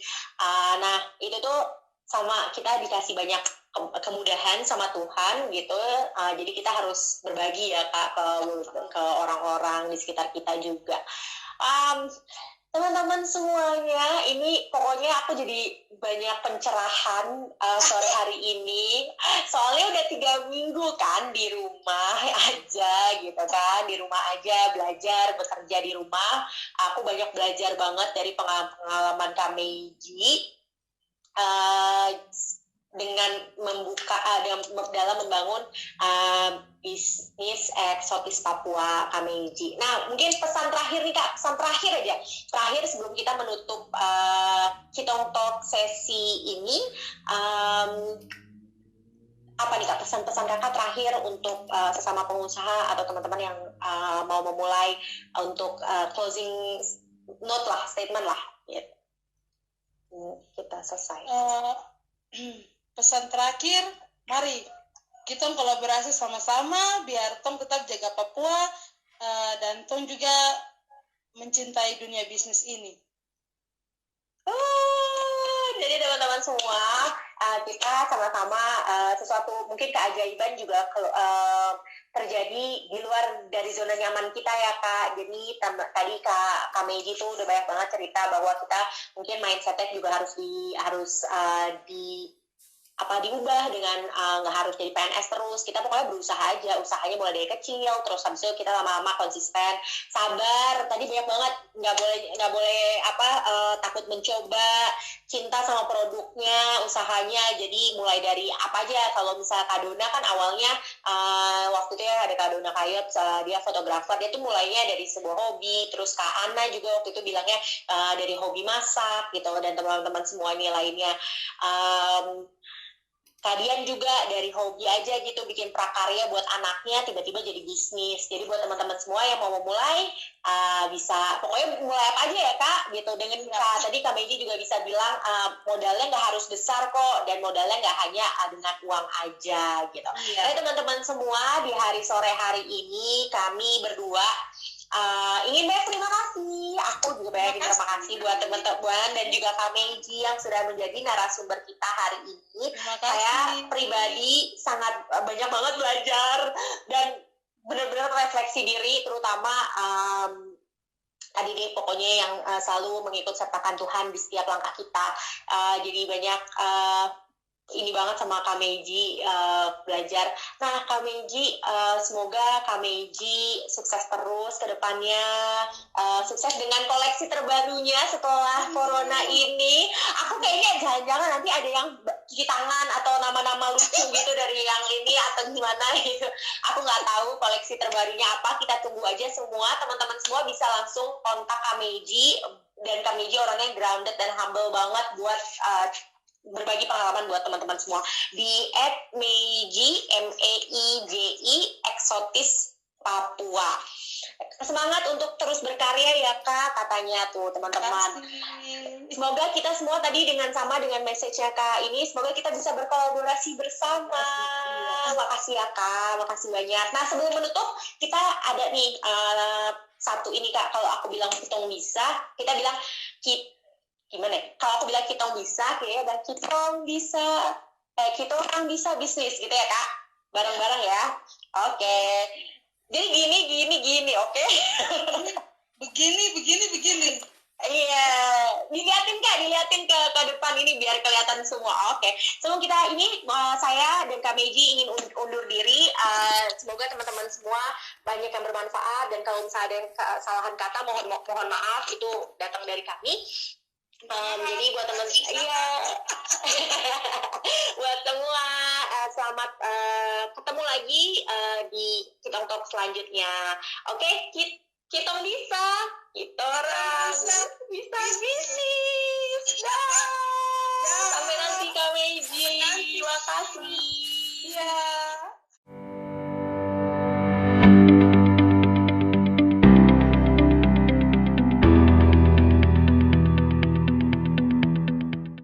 S1: Nah itu tuh sama kita dikasih banyak kemudahan sama Tuhan gitu. Jadi kita harus berbagi ya kak ke orang-orang di sekitar kita juga. Teman-teman semuanya, ini pokoknya aku jadi banyak pencerahan sore hari ini. Soalnya udah 3 minggu kan di rumah aja gitu kan, di rumah aja belajar, bekerja di rumah. Aku banyak belajar banget dari pengalaman Kak Meiji dengan membuka dalam membangun bisnis eksotis Papua Kak Meiji. Nah, mungkin pesan terakhir nih kak, pesan terakhir aja, terakhir sebelum kita menutup Kitong Talk sesi ini. Apa nih kak pesan-pesan kakak terakhir untuk sesama pengusaha atau teman-teman yang mau memulai untuk closing note lah, statement lah gitu. Kita selesai.
S2: Pesan terakhir, mari kita kolaborasi sama-sama biar Tong tetap jaga Papua dan Tong juga mencintai dunia bisnis ini.
S1: Jadi teman-teman semua, kita sama-sama sesuatu mungkin keajaiban juga terjadi di luar dari zona nyaman kita ya kak. Jadi tadi kak Meiji tuh udah banyak banget cerita bahwa kita mungkin mindsetnya juga harus diubah dengan nggak harus jadi PNS terus. Kita pokoknya berusaha aja, usahanya mulai dari kecil, terus habis itu kita lama-lama konsisten, sabar. Tadi banyak banget, nggak boleh takut mencoba, cinta sama produknya, usahanya. Jadi mulai dari apa aja. Kalau misalnya Kak Dona kan awalnya waktu itu ya ada Kak Dona Kayot, dia fotografer, dia tuh mulainya dari sebuah hobi. Terus Kak Ana juga waktu itu bilangnya dari hobi masak gitu, dan teman-teman semua ini lainnya. kalian juga dari hobi aja gitu bikin prakarya buat anaknya tiba-tiba jadi bisnis. Jadi buat teman-teman semua yang mau memulai bisa pokoknya mulai apa aja ya Kak gitu. Dengan tadi Kak Meiji juga bisa bilang modalnya nggak harus besar kok, dan modalnya nggak hanya dengan uang aja gitu. Jadi teman-teman semua, di hari sore hari ini kami berdua ingin banyak terima kasih. Aku juga banyak terima kasih buat teman-teman dan juga Kak Meiji yang sudah menjadi narasumber kita hari ini. Saya pribadi sangat banyak banget belajar dan benar-benar refleksi diri, terutama tadi deh pokoknya yang selalu mengikut sertakan Tuhan di setiap langkah kita. Jadi banyak ini banget sama Kak Meiji belajar. Nah Kak Meiji, semoga Kak Meiji sukses terus ke depannya, sukses dengan koleksi terbarunya setelah corona ini. Aku kayaknya jangan-jangan nanti ada yang cuci tangan atau nama-nama lucu gitu dari yang ini atau gimana gitu. Aku nggak tahu koleksi terbarunya apa, kita tunggu aja semua. Teman-teman semua bisa langsung kontak Kak Meiji, dan Kak Meiji orangnya grounded dan humble banget buat berbagi pengalaman buat teman-teman semua di @meiji MEIJI eksotis Papua. Semangat untuk terus berkarya ya Kak, katanya tuh teman-teman. Semoga kita semua tadi dengan sama dengan message-nya Kak ini, semoga kita bisa berkolaborasi bersama. Makasih ya Kak, makasih banyak. Nah sebelum menutup kita ada nih satu ini Kak, kalau aku bilang kita bisa, kita bilang gimana ya? Kalau aku bilang kita bisa, kayaknya ada kita orang bisa bisnis gitu ya Kak, bareng-bareng ya. Oke. Jadi gini, oke?
S2: Begini.
S1: Iya, diliatin ke depan ini biar kelihatan semua. Oke. Sebelum kita ini, saya dan Kak Meiji ingin undur diri. Semoga teman-teman semua banyak yang bermanfaat, dan kalau misalnya ada yang kesalahan kata mohon maaf, itu datang dari kami. Jadi buat teman buat semua selamat ketemu lagi di Kitong Talk selanjutnya. Oke, kita bisa, kita orang bisa bisnis. Sampai nanti Kak Meiji, terima kasih.